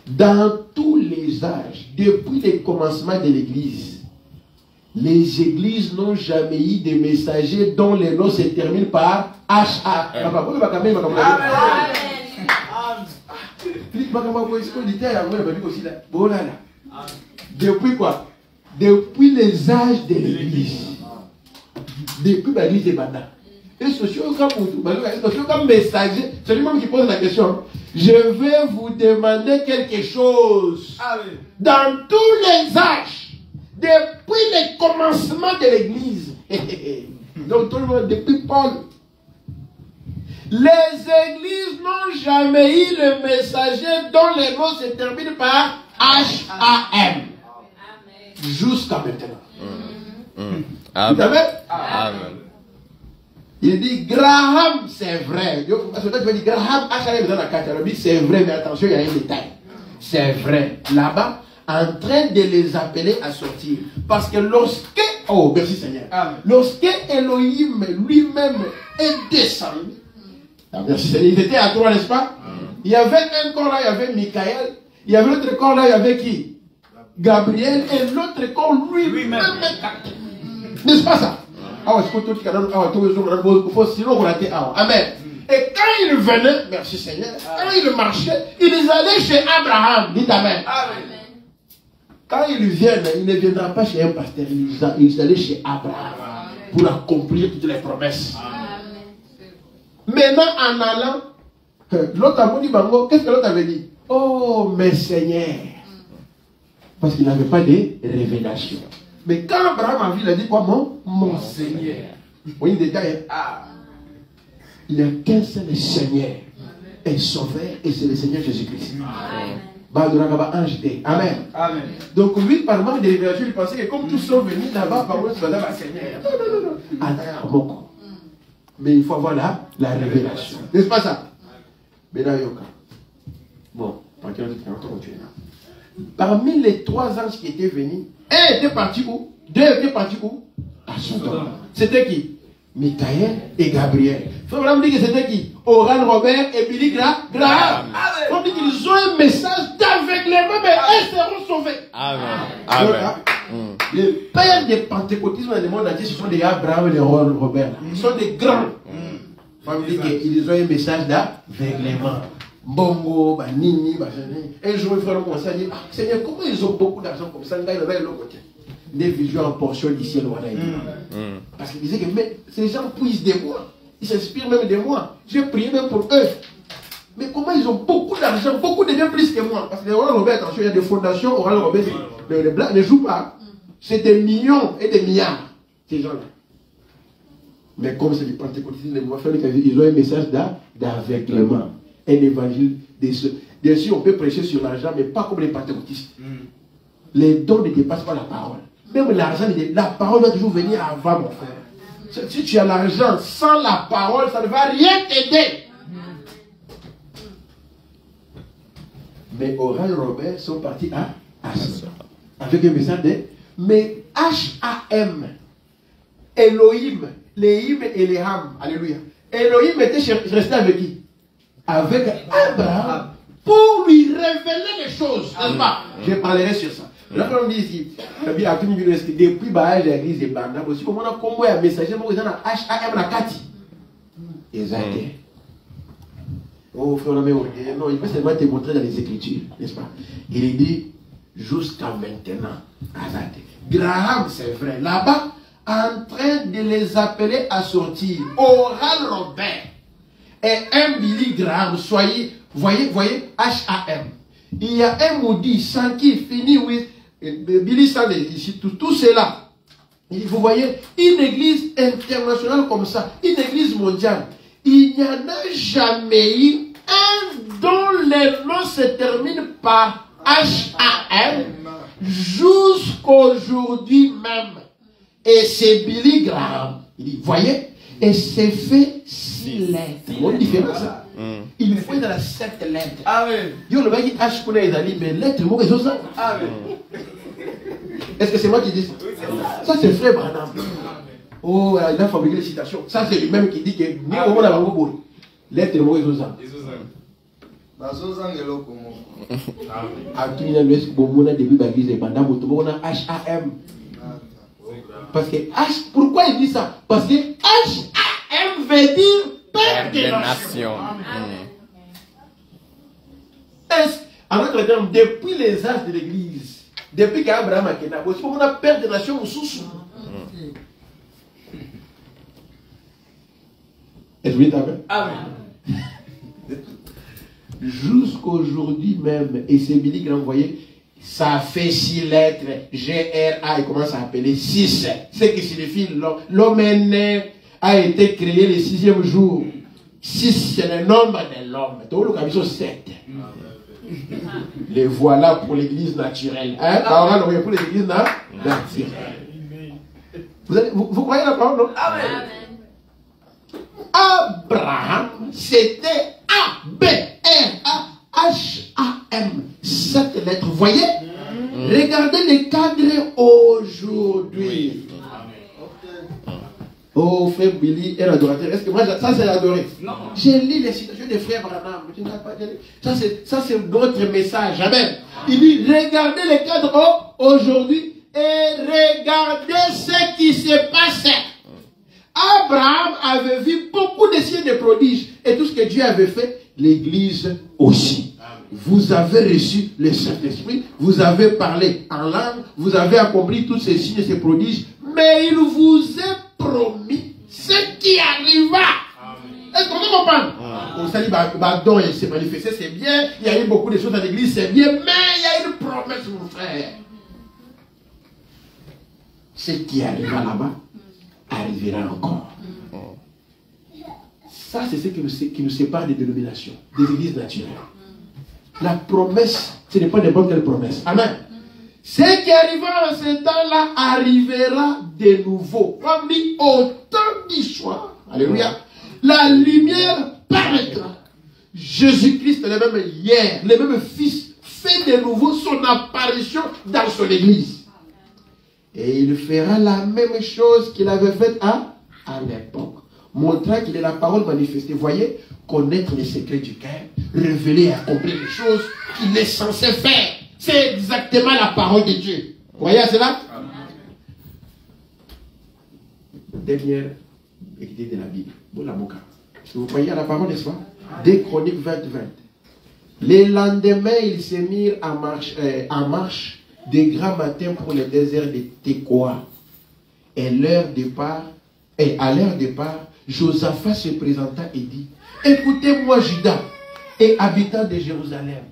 Dans tous les âges, depuis le commencement de l'église, les églises n'ont jamais eu de messagers dont les noms se terminent par H-A. Depuis quoi? Depuis les âges de l'église. Depuis l'église de Banda. Et ceci comme messager, c'est lui-même qui pose la question. Je vais vous demander quelque chose. Dans tous les âges, depuis le commencement de l'église. Donc tout le monde, depuis Paul. Les églises n'ont jamais eu le messager dont les mots se terminent par H-A-M. Jusqu'à maintenant. Amen. Amen. Amen. Il dit Graham, c'est vrai. Parce que toi, tu vas dire Graham, c'est vrai, mais attention, il y a un détail. C'est vrai. Là-bas, en train de les appeler à sortir. Parce que lorsque, oh, merci Seigneur. Lorsque Elohim lui-même est descendu, merci Seigneur, ils étaient à trois, n'est-ce pas? Il y avait un corps là, il y avait Michael. Il y avait l'autre corps là, il y avait qui? Gabriel. Et l'autre corps lui-même est capté. N'est-ce pas ça? Amen. Et quand il venait, merci Seigneur, quand il marchait, ils allaient chez Abraham. Dites Amen. Quand ils viennent, il ne viendra pas chez un pasteur, ils allaient chez Abraham pour accomplir toutes les promesses. Maintenant, en allant, l'autre a dit Bango, qu'est-ce que l'autre avait dit? Oh, mes seigneurs. Parce qu'il n'avait pas de révélation. Mais quand Abraham a vu, il a dit quoi? Mon Seigneur. Vous voyez le détail? Il n'y a qu'un seul Seigneur et Sauveur, et c'est le Seigneur Jésus-Christ. Amen. Amen. Donc lui, par manque de révélation, il pensait que comme tous sont venus là-bas, par contre, c'est un Seigneur. Non. Mais il faut avoir la révélation. N'est-ce pas ça? Bon, parmi les 3 anges qui étaient venus, un était parti où? 2 étaient partis où? À Sodome. C'était qui? Michael et Gabriel. Il faut vraiment dire que c'était qui? Oral Robert et Billy Graham. Il faut dire qu'ils ont un message d'aveuglement, mais ils seront sauvés. Amen. Les pères des pentecôtistes dans le monde entier, ce sont des Abraham et des Oral Robert. Ils sont des grands. Il faut dire qu'ils ont un message d'aveuglement. Bongo, Nini, un jour, il faut commencer à dire, Seigneur, comment ils ont beaucoup d'argent comme ça? Ils ont de l'autre côté. Des visions en portion d'ici et loin. Parce qu'ils disaient que mais, ces gens puissent de moi. Ils s'inspirent même de moi. J'ai prié même pour eux. Mais comment ils ont beaucoup d'argent, beaucoup de bien plus que moi? Parce que les Oral Robert, attention, il y a des fondations, Oral Robert, les blancs ne jouent pas. C'est des millions et des milliards, ces gens-là. Mais comme c'est du pentecôtisme, ils ont un message d'aveuglement. Un évangile de ce. Bien sûr, on peut prêcher sur l'argent, mais pas comme les pentecôtistes. Les dons ne dépassent pas la parole. Même l'argent, la parole doit toujours venir avant, mon frère. Si tu as l'argent sans la parole, ça ne va rien t'aider. Mais Oral Robert sont partis à Sodome. Avec un message de. Mais H-A-M, Elohim, les Him et les Ham. Alléluia. Elohim était resté avec qui? Avec Abraham pour lui révéler les choses. N'est-ce pas? Je parlerai sur ça. Là, on dit ici, depuis l'église de Banda, aussi, comme on a combo un messager, on a H-A-M la Kati. Exact. Oh, frère, non, il peut seulement te montrer dans les Écritures, n'est-ce pas? Il dit, jusqu'à maintenant, Graham, c'est vrai, là-bas, en train de les appeler à sortir, Oral Robert et un Billy Graham, voyez, H-A-M. Il y a un maudit sans qui finit with Billy Sanders, ici, tout cela. Vous voyez, une église internationale comme ça, une église mondiale, il n'y en a jamais eu un dont les noms se terminent par H-A-M jusqu'aujourd'hui même. Et c'est Billy Graham. Il dit, voyez, et c'est fait 6 lettres. Une différence. Il faut dans la 7 lettres. Amen. Il y a le mec qui H pour les alliés, mais lettres, moi, ils ont ça. Amen. Est-ce que c'est moi qui dis ça? Ça, c'est frère Branham. Oh, il a fabriqué les citations. Ça, c'est lui-même qui dit que ni au monde à Bango. Lettres, moi, ils ont ça. Parce que H, pourquoi il dit ça? Parce que H-A-M veut dire Père des nations. En d'autres termes, depuis les âges de l'église, depuis qu'Abraham a quitté, on a Père des nations sous. Est-ce que vous êtes Amen? Jusqu'aujourd'hui même, et c'est Billy Graham, vous voyez, ça fait 6 lettres, G-R-A, il commence à appeler 6. Ce qui signifie l'homme né a été créé le 6e jour. 6, c'est le nombre de l'homme. Donc, le cabis 7. Les voilà pour l'église naturelle. Hein? Pour l'église naturelle. Vous croyez la parole, non? Amen. Abraham, c'était A-B-R-A-H-A-M. Cette lettre, vous voyez? Regardez les cadres aujourd'hui. Oh, frère Billy est l'adorateur. Est-ce que moi, ça c'est l'adoré? Non. J'ai lu les citations des frères Branham. Ça c'est notre message. Amen. Il dit, regardez les cadres aujourd'hui et regardez ce qui se passait. Abraham avait vu beaucoup de signes de prodiges. Et tout ce que Dieu avait fait, l'Église aussi. Vous avez reçu le Saint-Esprit, vous avez parlé en langue, vous avez accompli tous ces signes et ces prodiges, mais il vous est promis ce qui arriva. Est-ce qu'on peut comprendre? On s'est dit, don il s'est manifesté, c'est bien, il y a eu beaucoup de choses dans l'église, c'est bien, mais il y a une promesse, mon frère. Ce qui arriva là-bas, arrivera encore. Ça, c'est ce qui nous sépare des dénominations, des églises naturelles. La promesse, ce n'est pas n'importe quelle promesse. Amen. Ce qui arrivera en ce temps-là arrivera de nouveau. Comme dit au temps d'histoire. Alléluia. La lumière paraîtra. Jésus-Christ est le même hier, le même Fils, fait de nouveau son apparition dans son église. Et il fera la même chose qu'il avait faite à l'époque. Montrant qu'il est la parole manifestée. Voyez, connaître les secrets du cœur, révéler et accomplir les choses qu'il est censé faire. C'est exactement la parole de Dieu. Vous voyez cela? Dernière idée de la Bible. Vous voyez à la parole, n'est-ce pas? Des Chroniques 20-20. Les lendemains, ils se mirent en marche de grand matin pour le désert de Tekoa. Et à leur départ, Josaphat se présenta et dit, écoutez-moi, Judas et habitants de Jérusalem,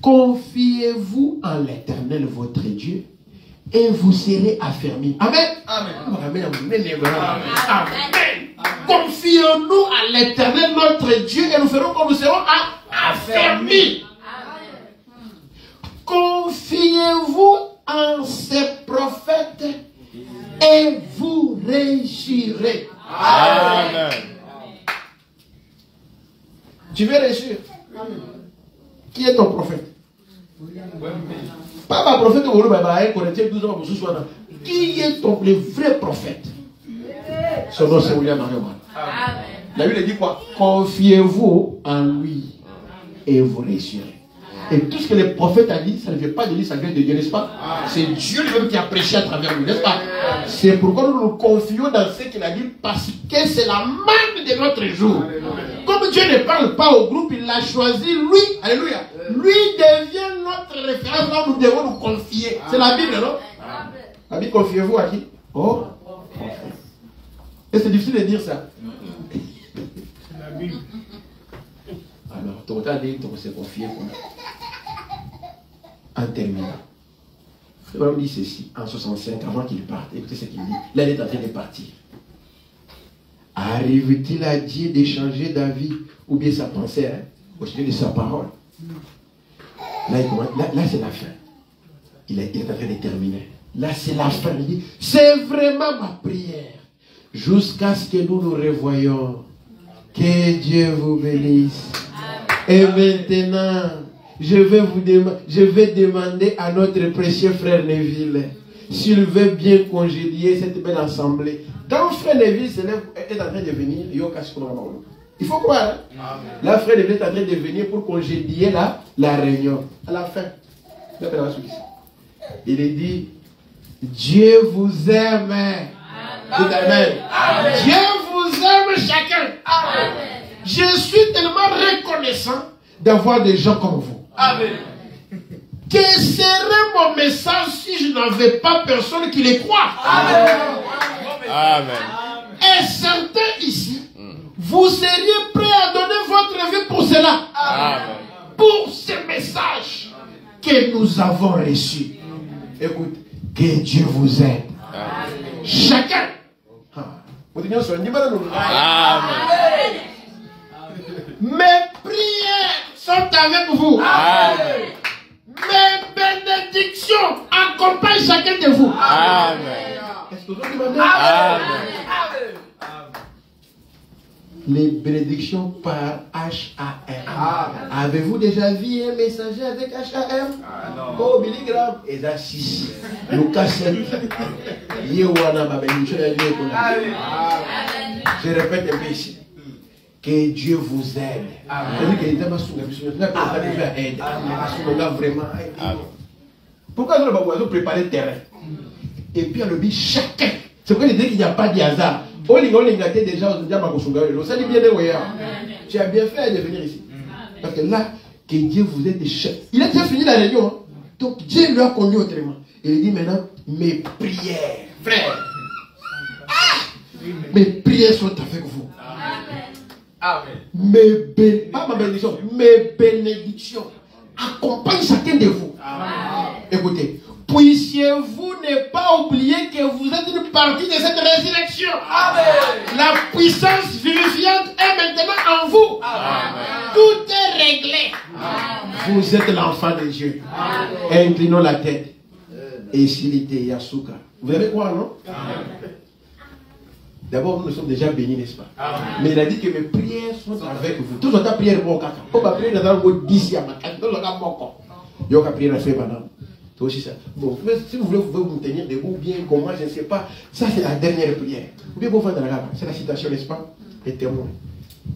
confiez-vous en l'Éternel votre Dieu et vous serez affermis. Amen. Amen. Amen. Amen. Confions-nous à l'Éternel notre Dieu et nous ferons comme nous serons affermis. Confiez-vous en ces prophètes et vous réussirez. Amen. Tu veux réussir? Qui est ton prophète? Pas ma prophète qui est le vrai prophète? Son nom c'est William Mariaman. La Bible dit quoi? Confiez-vous en lui et vous réussirez. Et tout ce que le prophète a dit, ça ne vient pas de lui, ça vient de Dieu, n'est-ce pas? C'est Dieu lui-même qui a prêché à travers nous, n'est-ce pas? C'est pourquoi nous nous confions dans ce qu'il a dit, parce que c'est la manne de notre jour. Comme Dieu ne parle pas au groupe, il l'a choisi, lui, alléluia. Lui devient notre référence, là nous devons nous confier. C'est la Bible, non? La Bible, confiez-vous à qui? Oh, et c'est difficile de dire ça. C'est la Bible. Alors, ton temps dit, on s'est confié pour nous. En terminant. Frère dit ceci, en 65, avant qu'il parte. Écoutez ce qu'il dit. Là, il est en train de partir. Arrive-t-il à Dieu d'échanger d'avis ou bien sa pensée au sujet de sa parole? Là, là c'est la fin. Il est en train de terminer. Là, c'est la fin. Il dit, c'est vraiment ma prière. Jusqu'à ce que nous nous revoyions. Que Dieu vous bénisse. Et maintenant, je vais demander à notre précieux frère Neville s'il veut bien congédier cette belle assemblée. Quand frère Neville est en train de venir, il faut croire. Hein? Là, frère Neville est en train de venir pour congédier la réunion. À la fin, il est dit, Dieu vous aime. Amen. Amen. Dieu vous aime chacun. Amen. Je suis tellement reconnaissant d'avoir des gens comme vous. Amen. Quel serait mon message si je n'avais pas personne qui les croit? Amen. Amen. Et certains ici, vous seriez prêts à donner votre vie pour cela. Amen. Pour ce message que nous avons reçu. Écoute, que Dieu vous aide. Amen. Chacun. Amen. Mes prières sont avec vous. Amen. Mes bénédictions accompagnent chacun de vous. Amen. Est-ce que vous demandez? Amen. les bénédictions par H-A-M. Avez-vous déjà vu un messager avec H-A-M? Oh, Billy Graham. Et là, 6. Lucas 7. Yewana, ma bénédiction. Je répète un peu ici. Que Dieu vous aide. Pourquoi nous avons préparé le terrain? Et puis on le dit chacun. C'est pourquoi il dit qu'il n'y a pas de hasard. Déjà, tu as bien fait de venir ici. Parce que là, que Dieu vous aide. Il a déjà fini la réunion. Donc Dieu lui a conduit autrement. Il dit maintenant, mes prières, frère. Mes prières sont avec vous. Pas ma bénédiction, mes bénédictions accompagnent chacun de vous. Écoutez, puissiez-vous ne pas oublier que vous êtes une partie de cette résurrection. La puissance vivifiante est maintenant en vous. Tout est réglé. Vous êtes l'enfant de Dieu. Inclinons la tête. Et s'il était Yasuka. Vous allez croire, non? D'abord, nous sommes déjà bénis, n'est-ce pas? Mais il a dit que mes prières sont avec vous. Tout le temps, prière pour caca. Pour ma prière, dans le mot 10, il y a ma caca. Dans le cas, mon corps. Il y a prière à faire maintenant. C'est aussi ça. Bon, si vous voulez, vous pouvez vous tenir debout, ou bien comment, je ne sais pas. Ça, c'est la dernière prière. Ou bien, vous faites dans la gamme. C'est la citation, n'est-ce pas? Les témoins.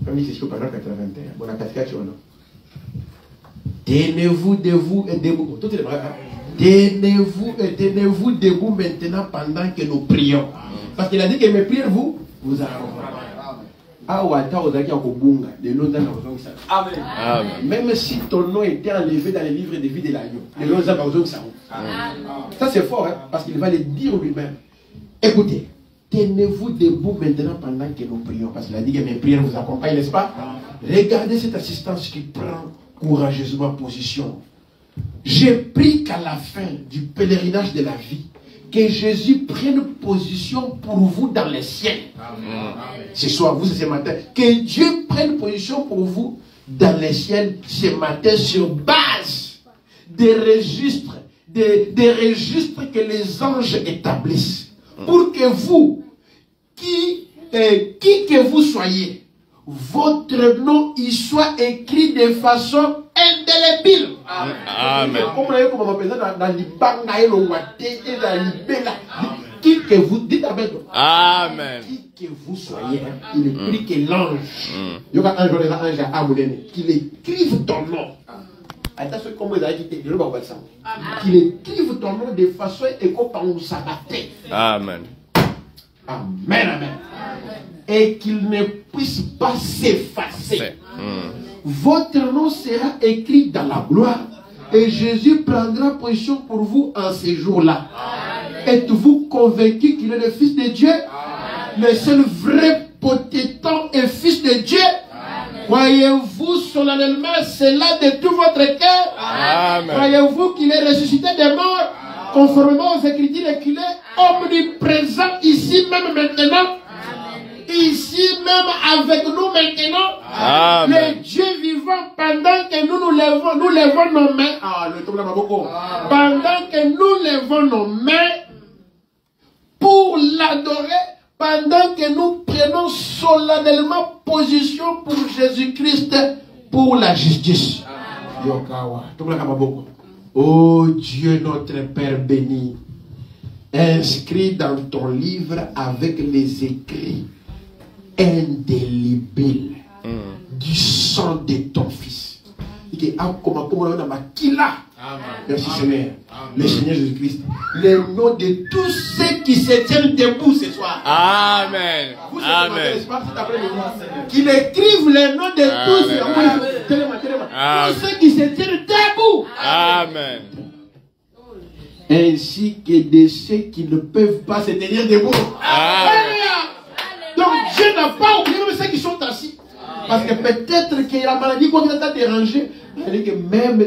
Comme dit, c'est ce que pendant 81. Bon, la cascade, non? Tenez-vous debout et debout. Tout est vrai. Tenez-vous et tenez-vous debout maintenant pendant que nous prions. Parce qu'il a dit que mes prières vous même si ton nom était enlevé dans les livres de vie de l'agneau, ça c'est fort, hein, parce qu'il va le dire lui-même. Écoutez, tenez-vous debout maintenant pendant que nous prions, parce qu'il a dit que mes prières vous accompagnent, n'est-ce pas? Regardez cette assistance qui prend courageusement position. J'ai pris qu'à la fin du pèlerinage de la vie, que Jésus prenne position pour vous dans les ciels. Ce soir, vous, ce matin. Que Dieu prenne position pour vous dans les ciels ce matin sur base des registres, des registres que les anges établissent. Pour que vous, qui que vous soyez, votre nom y soit écrit de façon indélébile. Amen. Qui que vous dites Amen. Amen. Qui que vous soyez, il prie que l'ange, qu'il écrive ton nom. Qu'il écrive ton nom de façon Amen. Amen, amen. Et qu'il ne puisse pas s'effacer. Votre nom sera écrit dans la gloire. Et Jésus prendra position pour vous en ces jours-là. Êtes-vous convaincu qu'il est le Fils de Dieu? Le seul vrai potétant et Fils de Dieu? Croyez-vous solennellement cela de tout votre cœur? Croyez-vous qu'il est ressuscité des morts? Conformément aux Écritures et qu'il est omniprésent ici même maintenant? Ici même avec nous maintenant. Amen. Le Dieu vivant, pendant que nous levons nos mains. Pendant que nous levons nos mains pour l'adorer, pendant que nous prenons solennellement position pour Jésus-Christ, pour la justice. Oh Dieu notre Père béni, inscrit dans ton livre avec les écrits indélébile du sang de ton Fils. Merci Seigneur. Le Seigneur Jésus-Christ. Le nom de tous ceux qui se tiennent debout ce soir. Amen. Amen. Qu'il écrive le nom de tous ceux qui se tiennent debout. Amen. Ainsi que de ceux qui ne peuvent pas se tenir debout. Amen. Donc Dieu n'a pas oublié même ceux qui sont assis. Parce que peut-être que la maladie, quand elle t'a dérangé, c'est-à-dire que même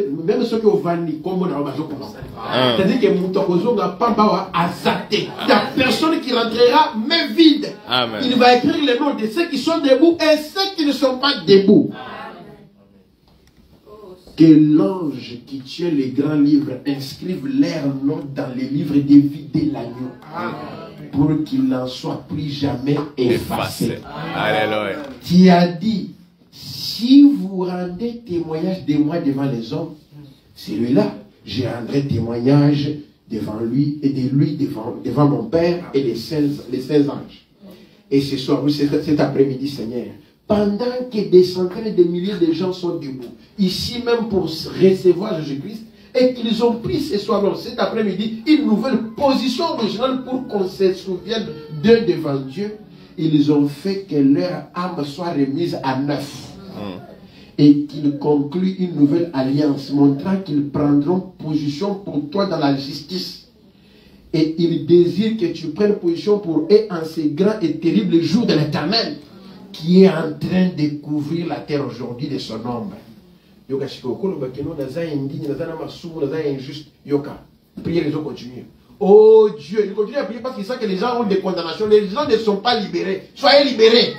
ceux qui ont vanni, comme on a remarqué, c'est-à-dire que Moutakozo n'a pas azaté. Il n'y a personne qui rentrera main vide. Amen. Il va écrire les noms de ceux qui sont debout et ceux qui ne sont pas debout. Que l'ange qui tient les grands livres inscrive leurs noms dans les livres de vie de l'agneau. pour qu'il n'en soit plus jamais effacé. Alléluia. Tu as dit, si vous rendez témoignage de moi devant les hommes, celui-là, je rendrai témoignage devant lui et de lui devant mon Père et les saints anges. Et ce soir, cet après-midi, Seigneur, pendant que des centaines de milliers de gens sont debout, ici même pour recevoir Jésus-Christ, et qu'ils ont pris ce soir, cet après-midi, une nouvelle position originale pour qu'on se souvienne d'eux devant Dieu, ils ont fait que leur âme soit remise à neuf. Et qu'ils concluent une nouvelle alliance, montrant qu'ils prendront position pour toi dans la justice. Et ils désirent que tu prennes position pour eux en ces grands et terribles jours de l'Éternel, qui est en train de couvrir la terre aujourd'hui de son ombre. Priez, les autres continuent. Oh Dieu, il continue à prier parce qu'il sait que les gens ont des condamnations. Les gens ne sont pas libérés. Soyez libérés.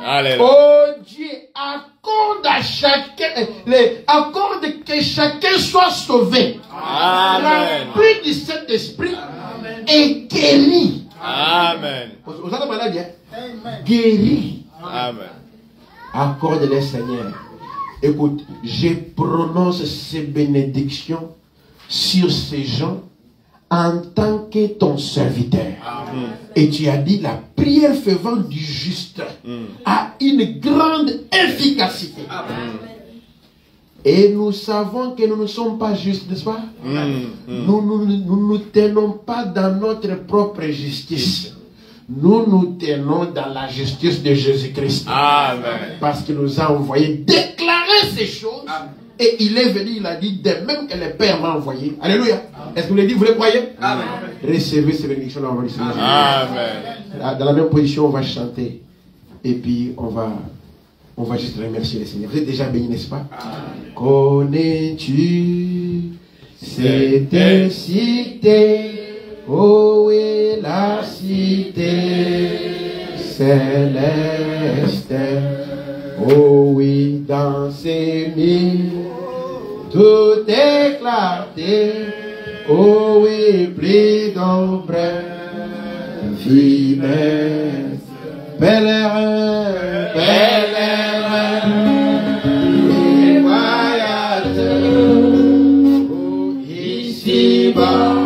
Amen. Oh Dieu, accorde à chacun, accorde que chacun soit sauvé. Amen. Rempli du Saint-Esprit et guéri. Amen. Vous avez maladie, hein? Guéri. Amen. Accorde-les, Seigneur. Écoute, je prononce ces bénédictions sur ces gens en tant que ton serviteur. Et tu as dit, la prière fervente du juste a une grande efficacité. Et nous savons que nous ne sommes pas justes, n'est-ce pas? Nous ne tenons pas dans notre propre justice. Nous nous tenons dans la justice de Jésus-Christ. Amen. Parce qu'il nous a envoyé déclarer ces choses. Et il est venu, il a dit, de même que le Père m'a envoyé. Alléluia. Est-ce que vous le dites, vous le croyez? Amen. Recevez ces bénédictions dans votre Seigneur. Amen. Dans la même position, on va chanter. Et puis, on va juste remercier le Seigneur. Vous êtes déjà bénis, n'est-ce pas? Connais-tu cette cité? Oh oui, la cité céleste. Oh oui, dans ces mille, tout est clarté. Oh oui, pris d'ombre, fidèle, pèlerin, pèlerin, et voyageur, oh, ici-bas.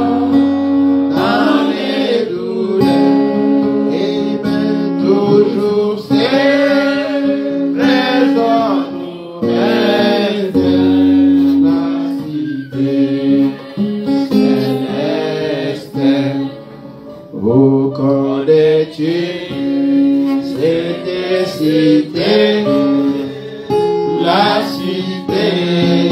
La cité